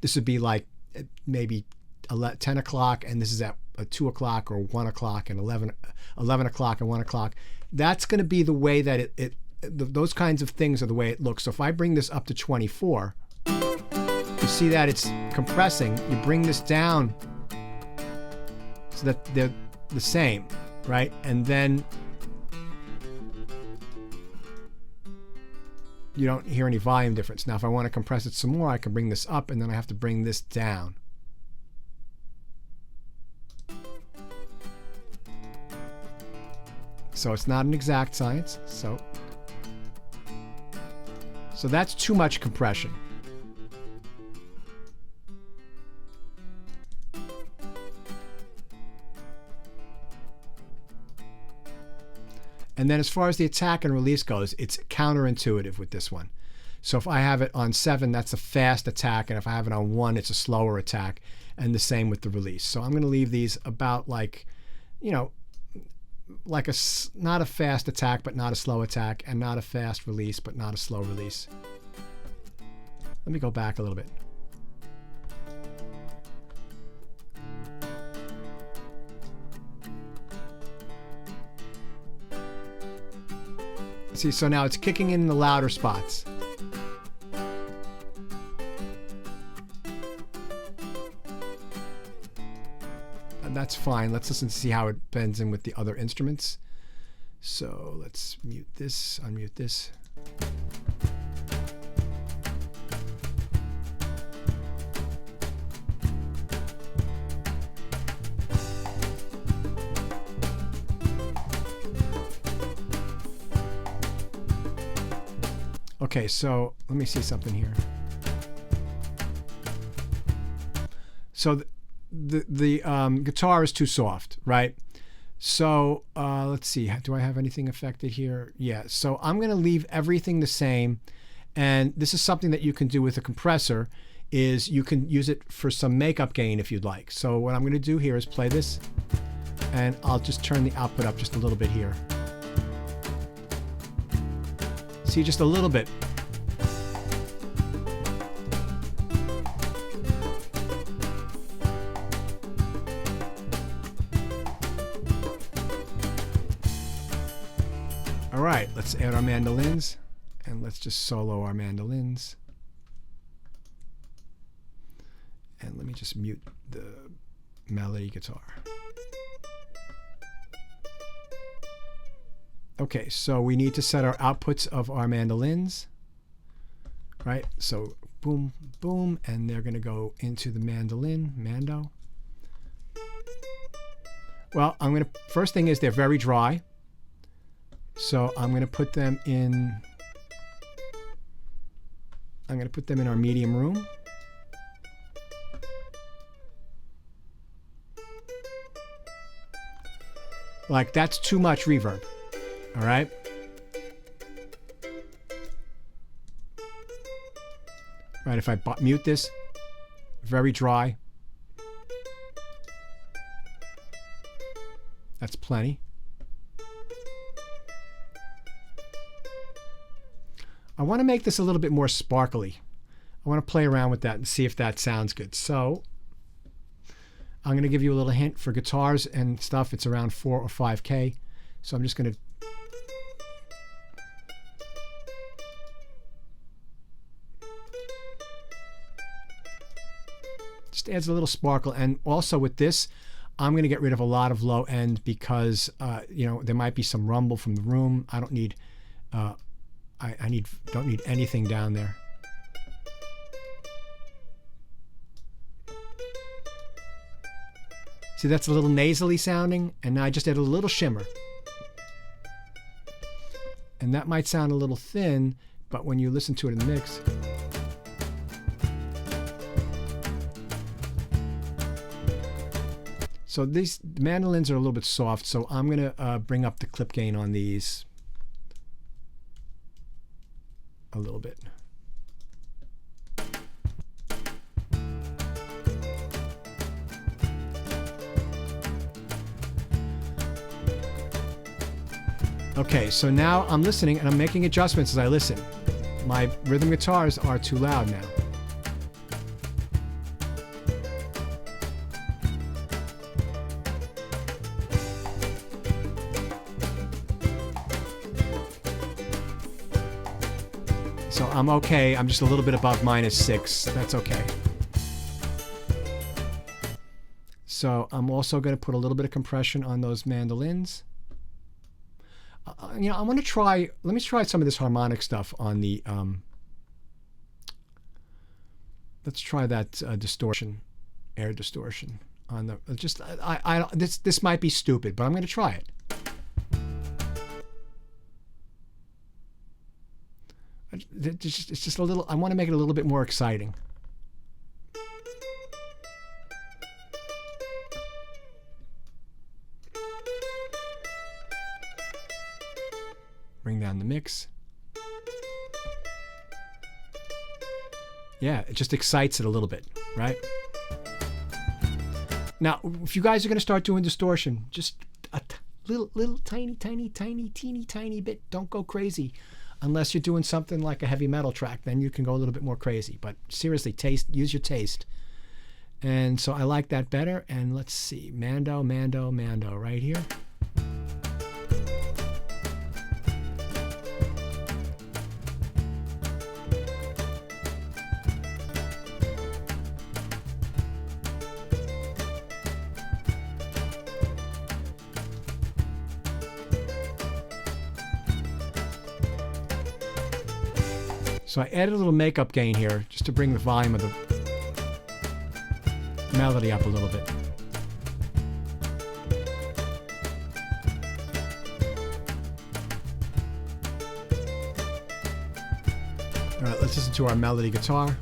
this would be like maybe 10 o'clock, and this is at 2 o'clock or 1 o'clock and 11 o'clock and 1 o'clock. That's going to be the way that those kinds of things are the way it looks. So if I bring this up to 24, you see that it's compressing. You bring this down so that they're the same, right? And then you don't hear any volume difference. Now, if I want to compress it some more, I can bring this up, and then I have to bring this down. So it's not an exact science. So that's too much compression. And then as far as the attack and release goes, it's counterintuitive with this one. So if I have it on 7, that's a fast attack. And if I have it on 1, it's a slower attack. And the same with the release. So I'm going to leave these about like, like not a fast attack, but not a slow attack. And not a fast release, but not a slow release. Let me go back a little bit. See, so now it's kicking in the louder spots. And that's fine. Let's listen to see how it blends in with the other instruments. So let's mute this, unmute this. Okay, so let me see something here. So the guitar is too soft, right? So let's see. Do I have anything affected here? Yeah. So I'm going to leave everything the same. And this is something that you can do with a compressor, is you can use it for some makeup gain if you'd like. So what I'm going to do here is play this, and I'll just turn the output up just a little bit here. See, just a little bit. All right, let's add our mandolins, and let's just solo our mandolins. And let me just mute the melody guitar. Okay, so we need to set our outputs of our mandolins, right? So boom, boom, and they're going to go into the mando. Well, first thing is they're very dry. So I'm going to put them in I'm going to put them in our medium room. Like, that's too much reverb. All right? Right, if I mute this, very dry. That's plenty. I want to make this a little bit more sparkly. I want to play around with that and see if that sounds good. So I'm going to give you a little hint for guitars and stuff. It's around 4 or 5K. So I'm just going to just adds a little sparkle. And also with this, I'm going to get rid of a lot of low end because you know, there might be some rumble from the room. I don't need don't need anything down there. See, that's a little nasally sounding, and now I just add a little shimmer. And that might sound a little thin, but when you listen to it in the mix, so these mandolins are a little bit soft, so I'm going to bring up the clip gain on these a little bit. Okay, so now I'm listening and I'm making adjustments as I listen. My rhythm guitars are too loud now. So I'm okay. I'm just a little bit above -6. That's okay. So I'm also going to put a little bit of compression on those mandolins. You know, I want to try, let me try some of this harmonic stuff on the, let's try that distortion, air distortion on the, just, this might be stupid, but I'm going to try it. It's just a little, I want to make it a little bit more exciting. Bring down the mix. Yeah, it just excites it a little bit, right? Now, if you guys are going to start doing distortion, just a little teeny bit. Don't go crazy. Unless you're doing something like a heavy metal track, then you can go a little bit more crazy. But seriously, use your taste. And so I like that better. And let's see, Mando right here. So I added a little makeup gain here just to bring the volume of the melody up a little bit. All right, let's listen to our melody guitar.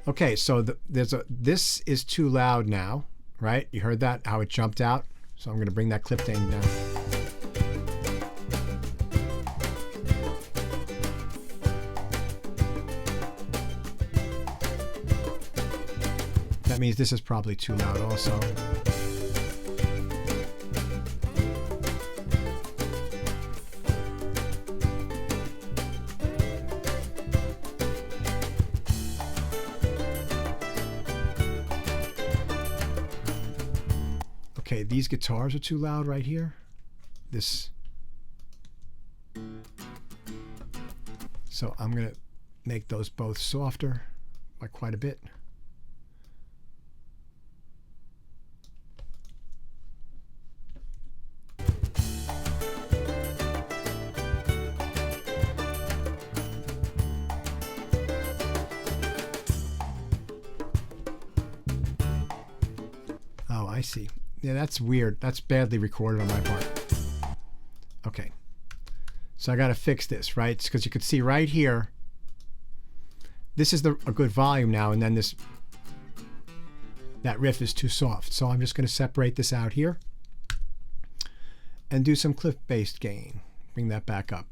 Okay, so this is too loud now, right? You heard that, how it jumped out? So I'm going to bring that clip gain down. That means this is probably too loud also. Okay, these guitars are too loud right here. So I'm going to make those both softer by quite a bit. see. Yeah, that's weird. That's badly recorded on my part. Okay. So I got to fix this, right? Because you could see right here, this is a good volume now, and then that riff is too soft. So I'm just going to separate this out here and do some cliff-based gain. Bring that back up.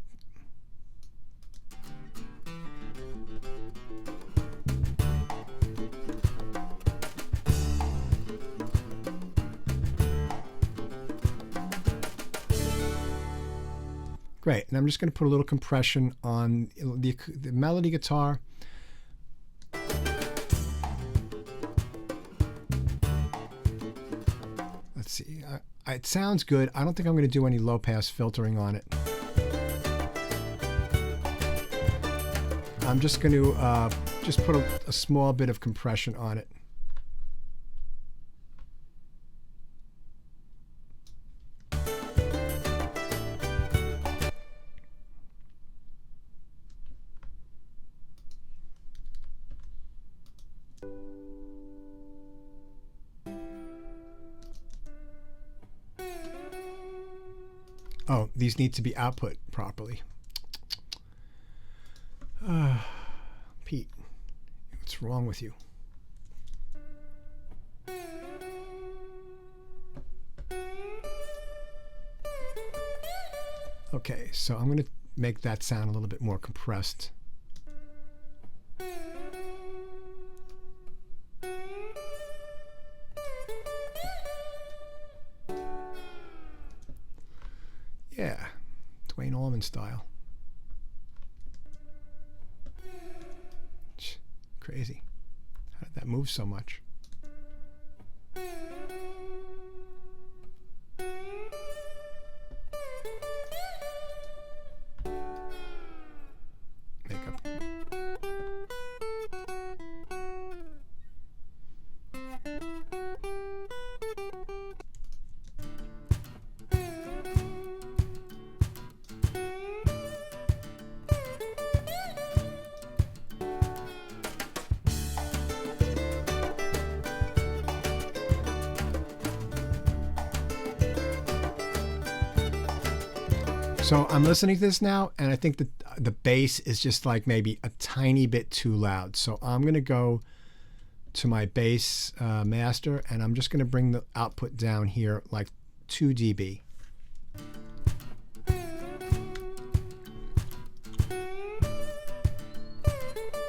Great, and I'm just going to put a little compression on the melody guitar. Let's see, it sounds good. I don't think I'm going to do any low-pass filtering on it. I'm just going to just put a small bit of compression on it. Oh, these need to be output properly. Pete, what's wrong with you? Okay, so I'm going to make that sound a little bit more compressed. Yeah, Dwayne Allman style. Crazy. How did that move so much? Makeup. So I'm listening to this now, and I think that the bass is just like maybe a tiny bit too loud. So I'm going to go to my bass master, and I'm just going to bring the output down here like 2 dB.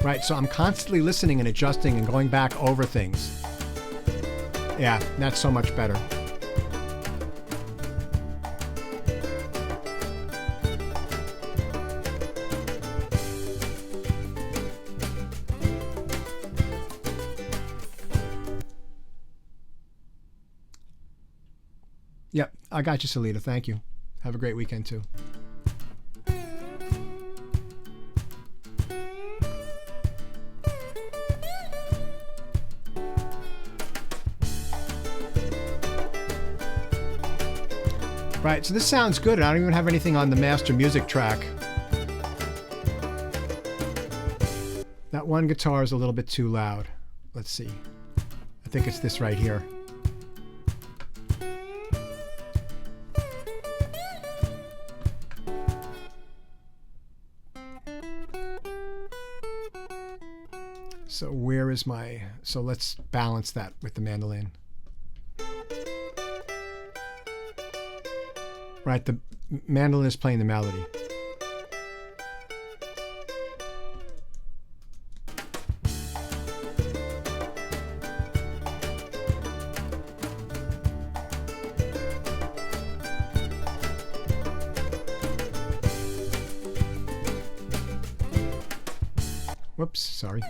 Right, so I'm constantly listening and adjusting and going back over things. Yeah, that's so much better. Yep, I got you, Salita. Thank you. Have a great weekend, too. Right, so this sounds good. I don't even have anything on the master music track. That one guitar is a little bit too loud. Let's see. I think it's this right here. So where is my... So let's balance that with the mandolin. Right, the mandolin is playing the melody. Whoops, sorry.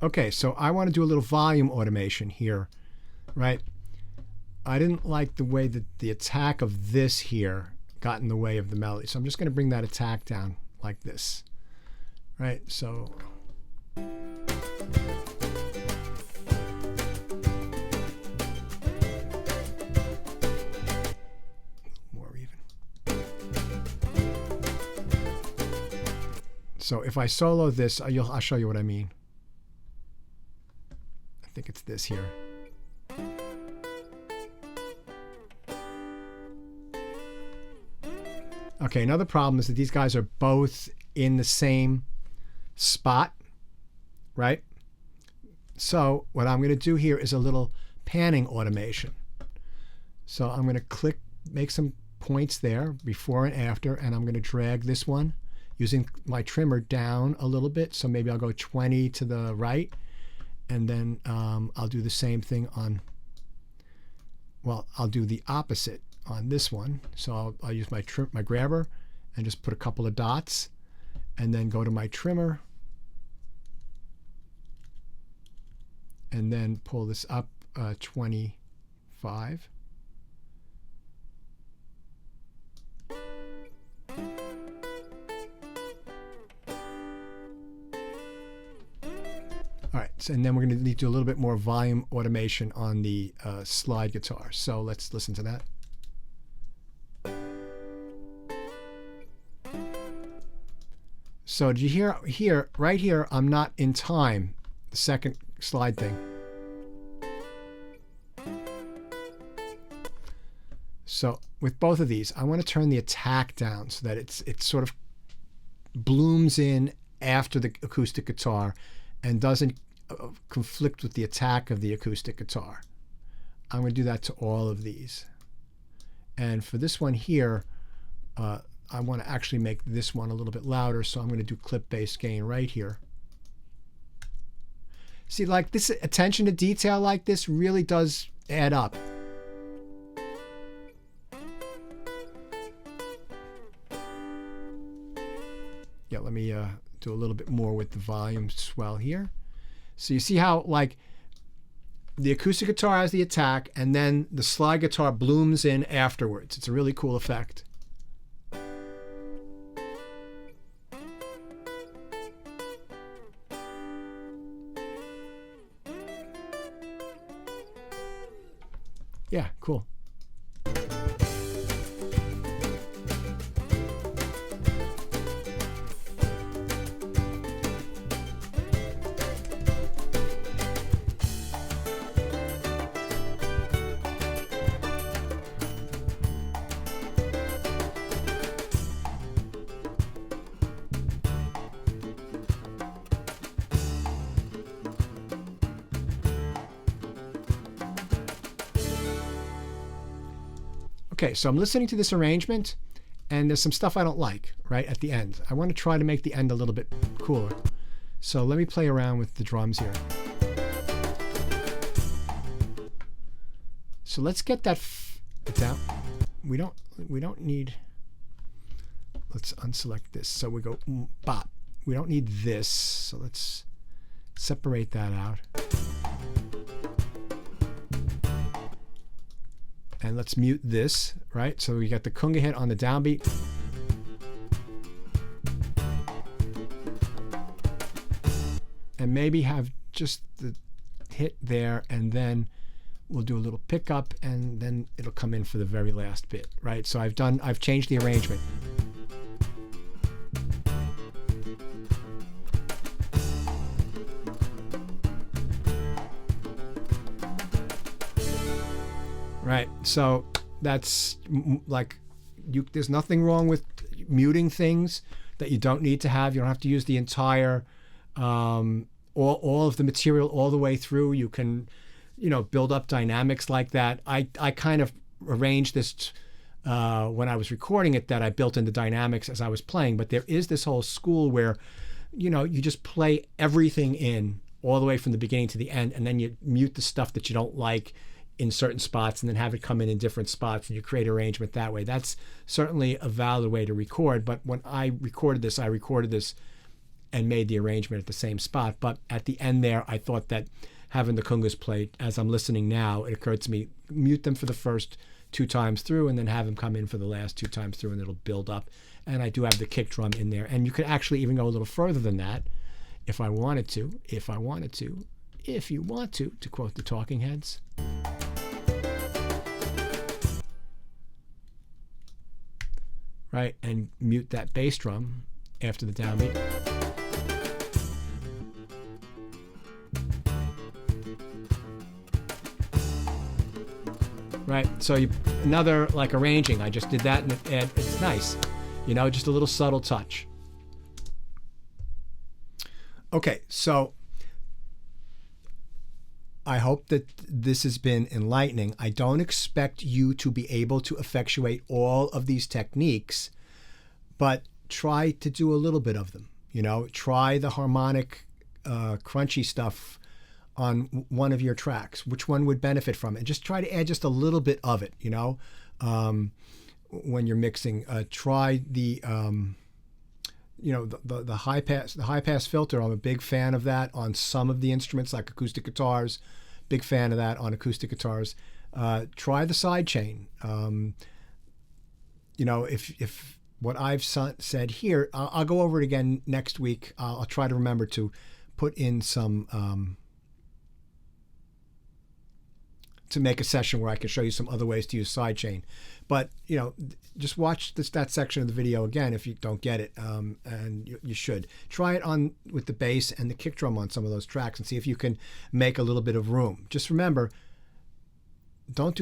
Okay, so I want to do a little volume automation here, right? I didn't like the way that the attack of this here got in the way of the melody. So I'm just going to bring that attack down like this, right? So more even. So if I solo this, I'll show you what I mean. I think it's this here. Okay, another problem is that these guys are both in the same spot, right? So what I'm going to do here is a little panning automation. So I'm going to click, make some points there, before and after, and I'm going to drag this one using my trimmer down a little bit. So maybe I'll go 20 to the right, and then I'll do the same thing on, well, I'll do the opposite on this one. So I'll use my grabber and just put a couple of dots, and then go to my trimmer and then pull this up 25. All right, so, and then we're going to need to do a little bit more volume automation on the slide guitar. So let's listen to that. So did you hear here, right here, I'm not in time, the second slide thing. So with both of these, I want to turn the attack down so that it sort of blooms in after the acoustic guitar and doesn't conflict with the attack of the acoustic guitar. I'm going to do that to all of these. And for this one here, I want to actually make this one a little bit louder, so I'm going to do clip bass gain right here. See, like this attention to detail like this really does add up. Yeah, let me do a little bit more with the volume swell here. So you see how like the acoustic guitar has the attack and then the slide guitar blooms in afterwards. It's a really cool effect. Yeah, cool. Okay, so I'm listening to this arrangement, and there's some stuff I don't like, right, at the end. I want to try to make the end a little bit cooler. So let me play around with the drums here. So let's get that down. We don't need, let's unselect this. So we go bop. We don't need this, so let's separate that out. And let's mute this, right? So we got the conga hit on the downbeat. And maybe have just the hit there, and then we'll do a little pickup, and then it'll come in for the very last bit, right? So I've changed the arrangement. Right, so that's like, there's nothing wrong with muting things that you don't need to have. You don't have to use the entire, all of the material all the way through. You can, build up dynamics like that. I kind of arranged this when I was recording it, that I built in the dynamics as I was playing. But there is this whole school where, you just play everything in all the way from the beginning to the end, and then you mute the stuff that you don't like in certain spots, and then have it come in different spots, and you create arrangement that way. That's certainly a valid way to record. But when I recorded this and made the arrangement at the same spot. But at the end there, I thought that having the congas played, as I'm listening now, it occurred to me, mute them for the first 2 times through and then have them come in for the last 2 times through, and it'll build up. And I do have the kick drum in there. And you could actually even go a little further than that if I wanted to, if you want to quote the Talking Heads. Right, and mute that bass drum after the downbeat. Right, so another like arranging. I just did that, and it's nice, you know, just a little subtle touch. Okay, so I hope that this has been enlightening. I don't expect you to be able to effectuate all of these techniques, but try to do a little bit of them. You know, try the harmonic, crunchy stuff on one of your tracks. Which one would benefit from it? Just try to add just a little bit of it, you know, when you're mixing. Try the, you know, the high pass filter. I'm a big fan of that on some of the instruments like acoustic guitars. Big fan of that on acoustic guitars. Try the side chain. You know, if what I've said here, I'll go over it again next week. I'll try to remember to put in some, to make a session where I can show you some other ways to use sidechain. But, you know, just watch that section of the video again if you don't get it, and you should. Try it on with the bass and the kick drum on some of those tracks and see if you can make a little bit of room. Just remember, don't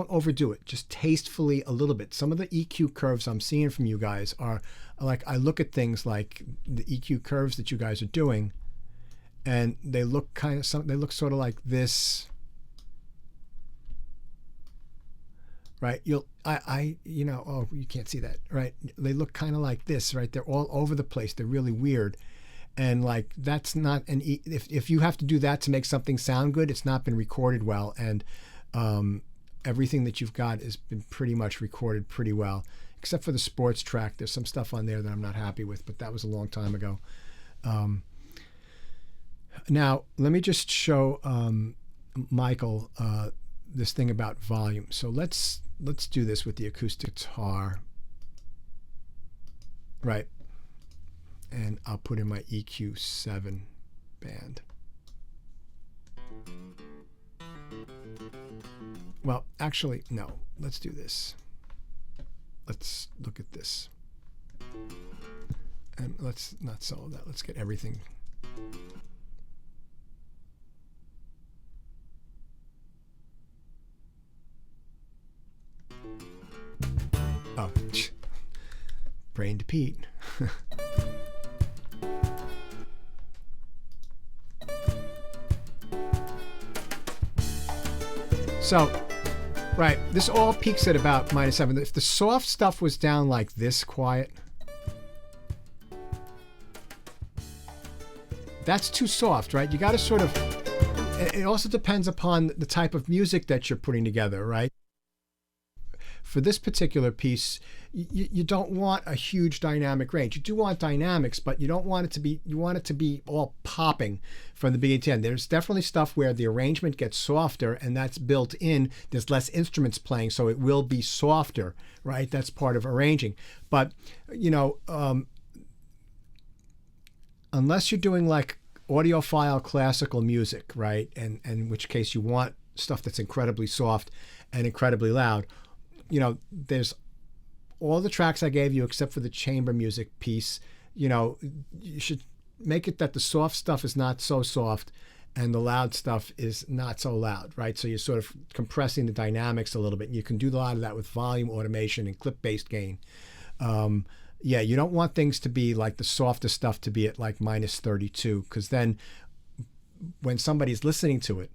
overdo it. Just tastefully a little bit. Some of the EQ curves I'm seeing from you guys are like, I look at things like the EQ curves that you guys are doing, and they look they look sort of like this. Right, you know, oh, you can't see that, right? They look kind of like this, right? They're all over the place. They're really weird, and like that's not an. If you have to do that to make something sound good, it's not been recorded well, and everything that you've got has been pretty much recorded pretty well, except for the sports track. There's some stuff on there that I'm not happy with, but that was a long time ago. Now let me just show Michael this thing about volume. So let's do this with the acoustic guitar, right? And I'll put in my EQ7 band. Well, actually, no. Let's do this. Let's look at this. And let's not solo that. Let's get everything. Oh, brain to Pete. So, right, this all peaks at about -7. If the soft stuff was down like this quiet, that's too soft, right? You got to sort of, it also depends upon the type of music that you're putting together, right? For this particular piece, you don't want a huge dynamic range. You do want dynamics, but you don't want it to be, you want it to be all popping from the beginning to end. There's definitely stuff where the arrangement gets softer, and that's built in. There's less instruments playing, so it will be softer, right? That's part of arranging. But, you know, unless you're doing like audiophile classical music, right? And in which case you want stuff that's incredibly soft and incredibly loud. You know, there's all the tracks I gave you except for the chamber music piece. You know, you should make it that the soft stuff is not so soft and the loud stuff is not so loud, right? So you're sort of compressing the dynamics a little bit. You can do a lot of that with volume automation and clip-based gain. Yeah, you don't want things to be like the softest stuff to be at like -32, because then when somebody's listening to it,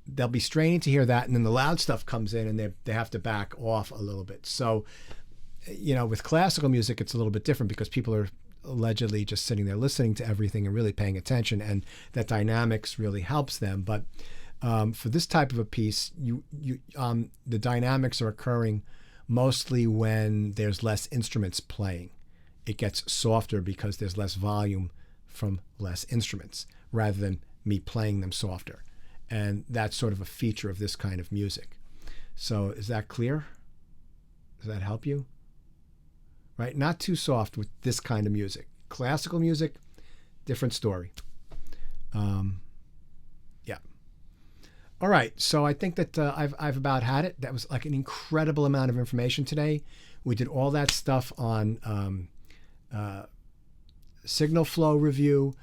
they'll be straining to hear that, and then the loud stuff comes in and they have to back off a little bit. So, you know, with classical music, it's a little bit different because people are allegedly just sitting there listening to everything and really paying attention, and that dynamics really helps them. But for this type of a piece, the dynamics are occurring mostly when there's less instruments playing. It gets softer because there's less volume from less instruments rather than me playing them softer. And that's sort of a feature of this kind of music. So is that clear? Does that help you? Right? Not too soft with this kind of music. Classical music, different story. Yeah. All right. So I think that I've about had it. That was like an incredible amount of information today. We did all that stuff on signal flow review.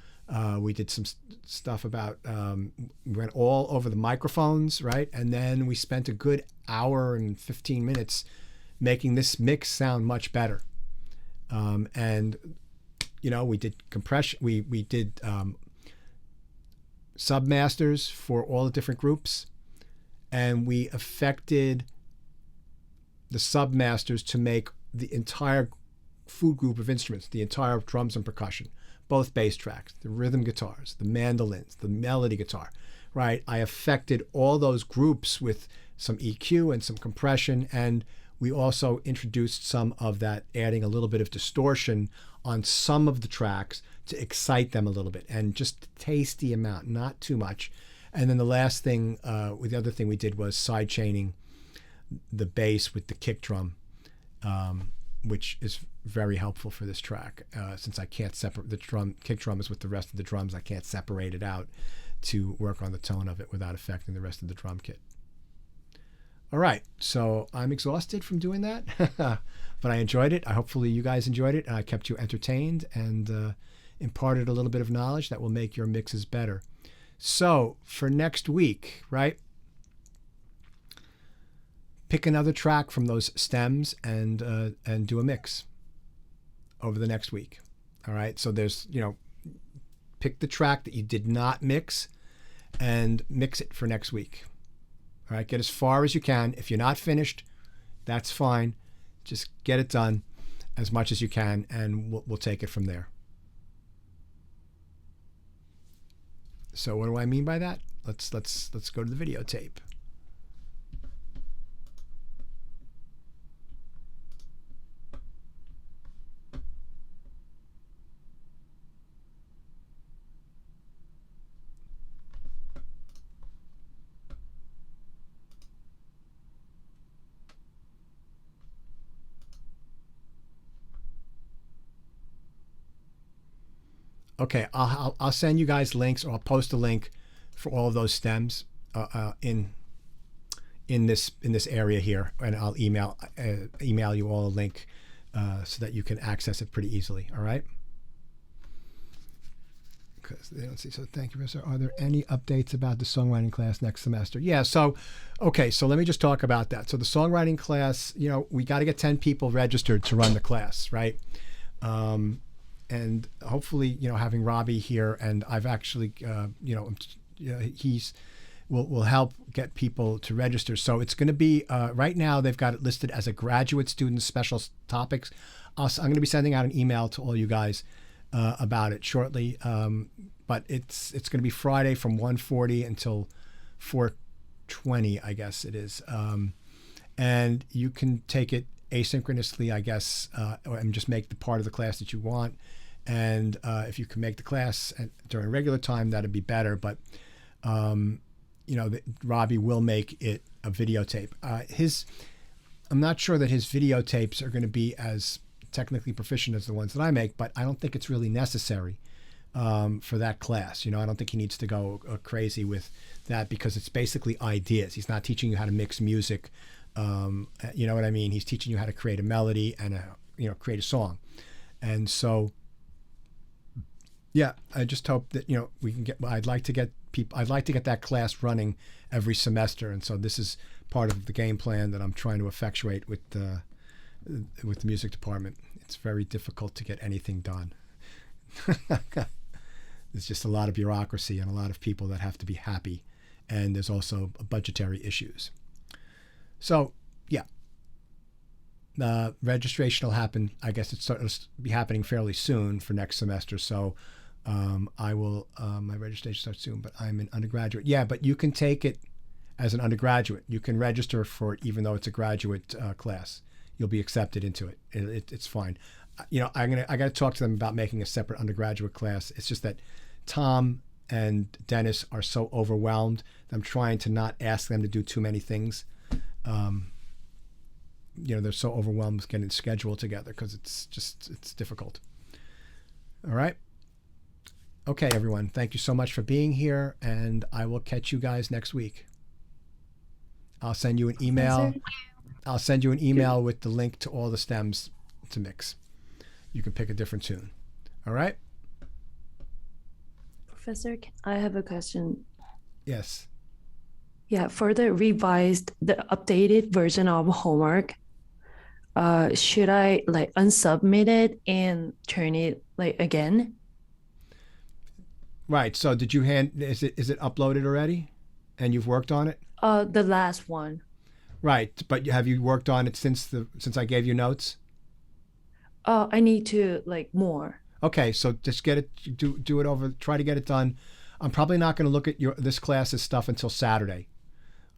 We did some stuff about, we went all over the microphones, right? And then we spent a good hour and 15 minutes making this mix sound much better. And, you know, we did compression, we did submasters for all the different groups, and we affected the submasters to make the entire food group of instruments, the entire drums and percussion, both bass tracks, the rhythm guitars, the mandolins, the melody guitar, right? I affected all those groups with some EQ and some compression, and we also introduced some of that, adding a little bit of distortion on some of the tracks to excite them a little bit, and just a tasty amount, not too much. And then the last thing, the other thing we did was side chaining the bass with the kick drum, which is very helpful for this track, since I can't separate the kick drum is with the rest of the drums. I can't separate it out to work on the tone of it without affecting the rest of the drum kit. All right, so I'm exhausted from doing that, but I enjoyed it. Hopefully you guys enjoyed it, and I kept you entertained and imparted a little bit of knowledge that will make your mixes better. So for next week, right, pick another track from those stems and do a mix over the next week. All right, so there's, you know, pick the track that you did not mix and mix it for next week. All right, get as far as you can. If you're not finished, that's fine. Just get it done as much as you can, and we'll take it from there. So what do I mean by that? Let's go to the videotape. Okay, I'll send you guys links, or I'll post a link for all of those stems in this area here, and I'll email you all a link so that you can access it pretty easily. All right. Because they don't see. So thank you, Professor. Are there any updates about the songwriting class next semester? Yeah. So, okay. So let me just talk about that. So the songwriting class, you know, we got to get 10 people registered to run the class, right? And hopefully, you know, having Robbie here, and I've actually, you know, he's will help get people to register. So it's going to be right now they've got it listed as a graduate student special topics. I'm going to be sending out an email to all you guys about it shortly. But it's going to be Friday from 1:40 until 4:20, I guess it is. And you can take it asynchronously, I guess, and just make the part of the class that you want. And if you can make the class during regular time, that'd be better. But you know, Robbie will make it a videotape. I'm not sure that his videotapes are going to be as technically proficient as the ones that I make, but I don't think it's really necessary for that class. You know, I don't think he needs to go crazy with that, because it's basically ideas. He's not teaching you how to mix music. You know what I mean? He's teaching you how to create a melody and create a song. And so, yeah, I just hope that, you know, we can get, I'd like to get that class running every semester. And so this is part of the game plan that I'm trying to effectuate with the music department. It's very difficult to get anything done. There's just a lot of bureaucracy and a lot of people that have to be happy. And there's also budgetary issues. So, yeah, registration will happen. I guess it'll be happening fairly soon for next semester. So I will, my registration starts soon, but I'm an undergraduate. Yeah, but you can take it as an undergraduate. You can register for it even though it's a graduate class. You'll be accepted into it. It's fine. I got to talk to them about making a separate undergraduate class. It's just that Tom and Dennis are so overwhelmed. I'm trying to not ask them to do too many things. They're so overwhelmed with getting scheduled together because it's difficult. All right. Okay, everyone. Thank you so much for being here, and I will catch you guys next week. I'll send you an email. I'll send you an email with the link to all the stems to mix. You can pick a different tune. All right? Professor, I have a question. Yes. Yeah, for the updated version of homework, should I like unsubmit it and turn it like again? Right. So did you is it uploaded already? And you've worked on it? The last one. Right. But have you worked on it since I gave you notes? I need to like more. Okay, so just get it, do it over, try to get it done. I'm probably not going to look at this class's stuff until Saturday.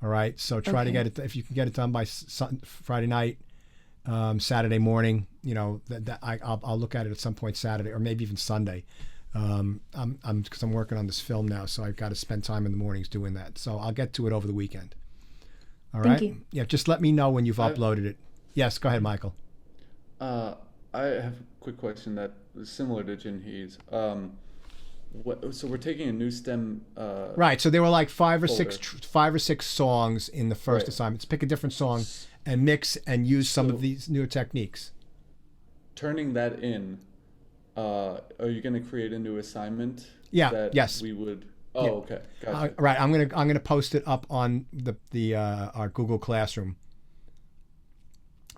All right, so try to get it, if you can get it done by Friday night, Saturday morning, I'll look at it at some point Saturday or maybe even Sunday. Because I'm working on this film now, so I've got to spend time in the mornings doing that. So I'll get to it over the weekend. All right? Thank you. Yeah, just let me know when you've uploaded it. Yes, go ahead, Michael. I have a quick question that is similar to Jinhee's. So we're taking a new STEM. Right. So there were like five or folder. six songs in the first assignment. Pick a different song and mix and use some of these newer techniques. Turning that in, are you going to create a new assignment? Yeah. Yes. We would. Oh, yeah. Okay. Gotcha. Right. I'm gonna post it up on our Google Classroom.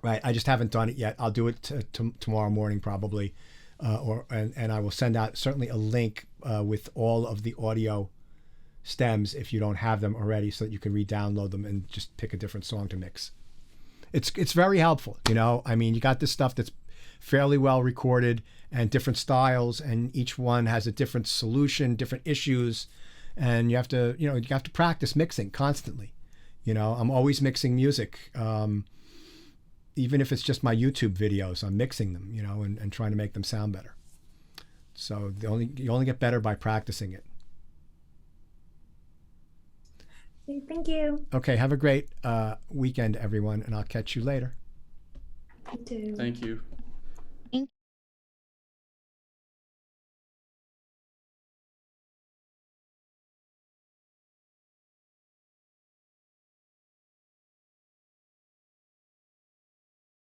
Right. I just haven't done it yet. I'll do it tomorrow morning probably, and I will send out certainly a link with all of the audio stems if you don't have them already, so that you can re-download them and just pick a different song to mix. It's very helpful. I mean, you got this stuff that's fairly well recorded and different styles, and each one has a different solution, different issues, and you have to practice mixing constantly. I'm always mixing music. Even if it's just my YouTube videos, I'm mixing them, and trying to make them sound better. So you only get better by practicing it. Okay, thank you. Okay, have a great weekend, everyone, and I'll catch you later. You too. Thank you.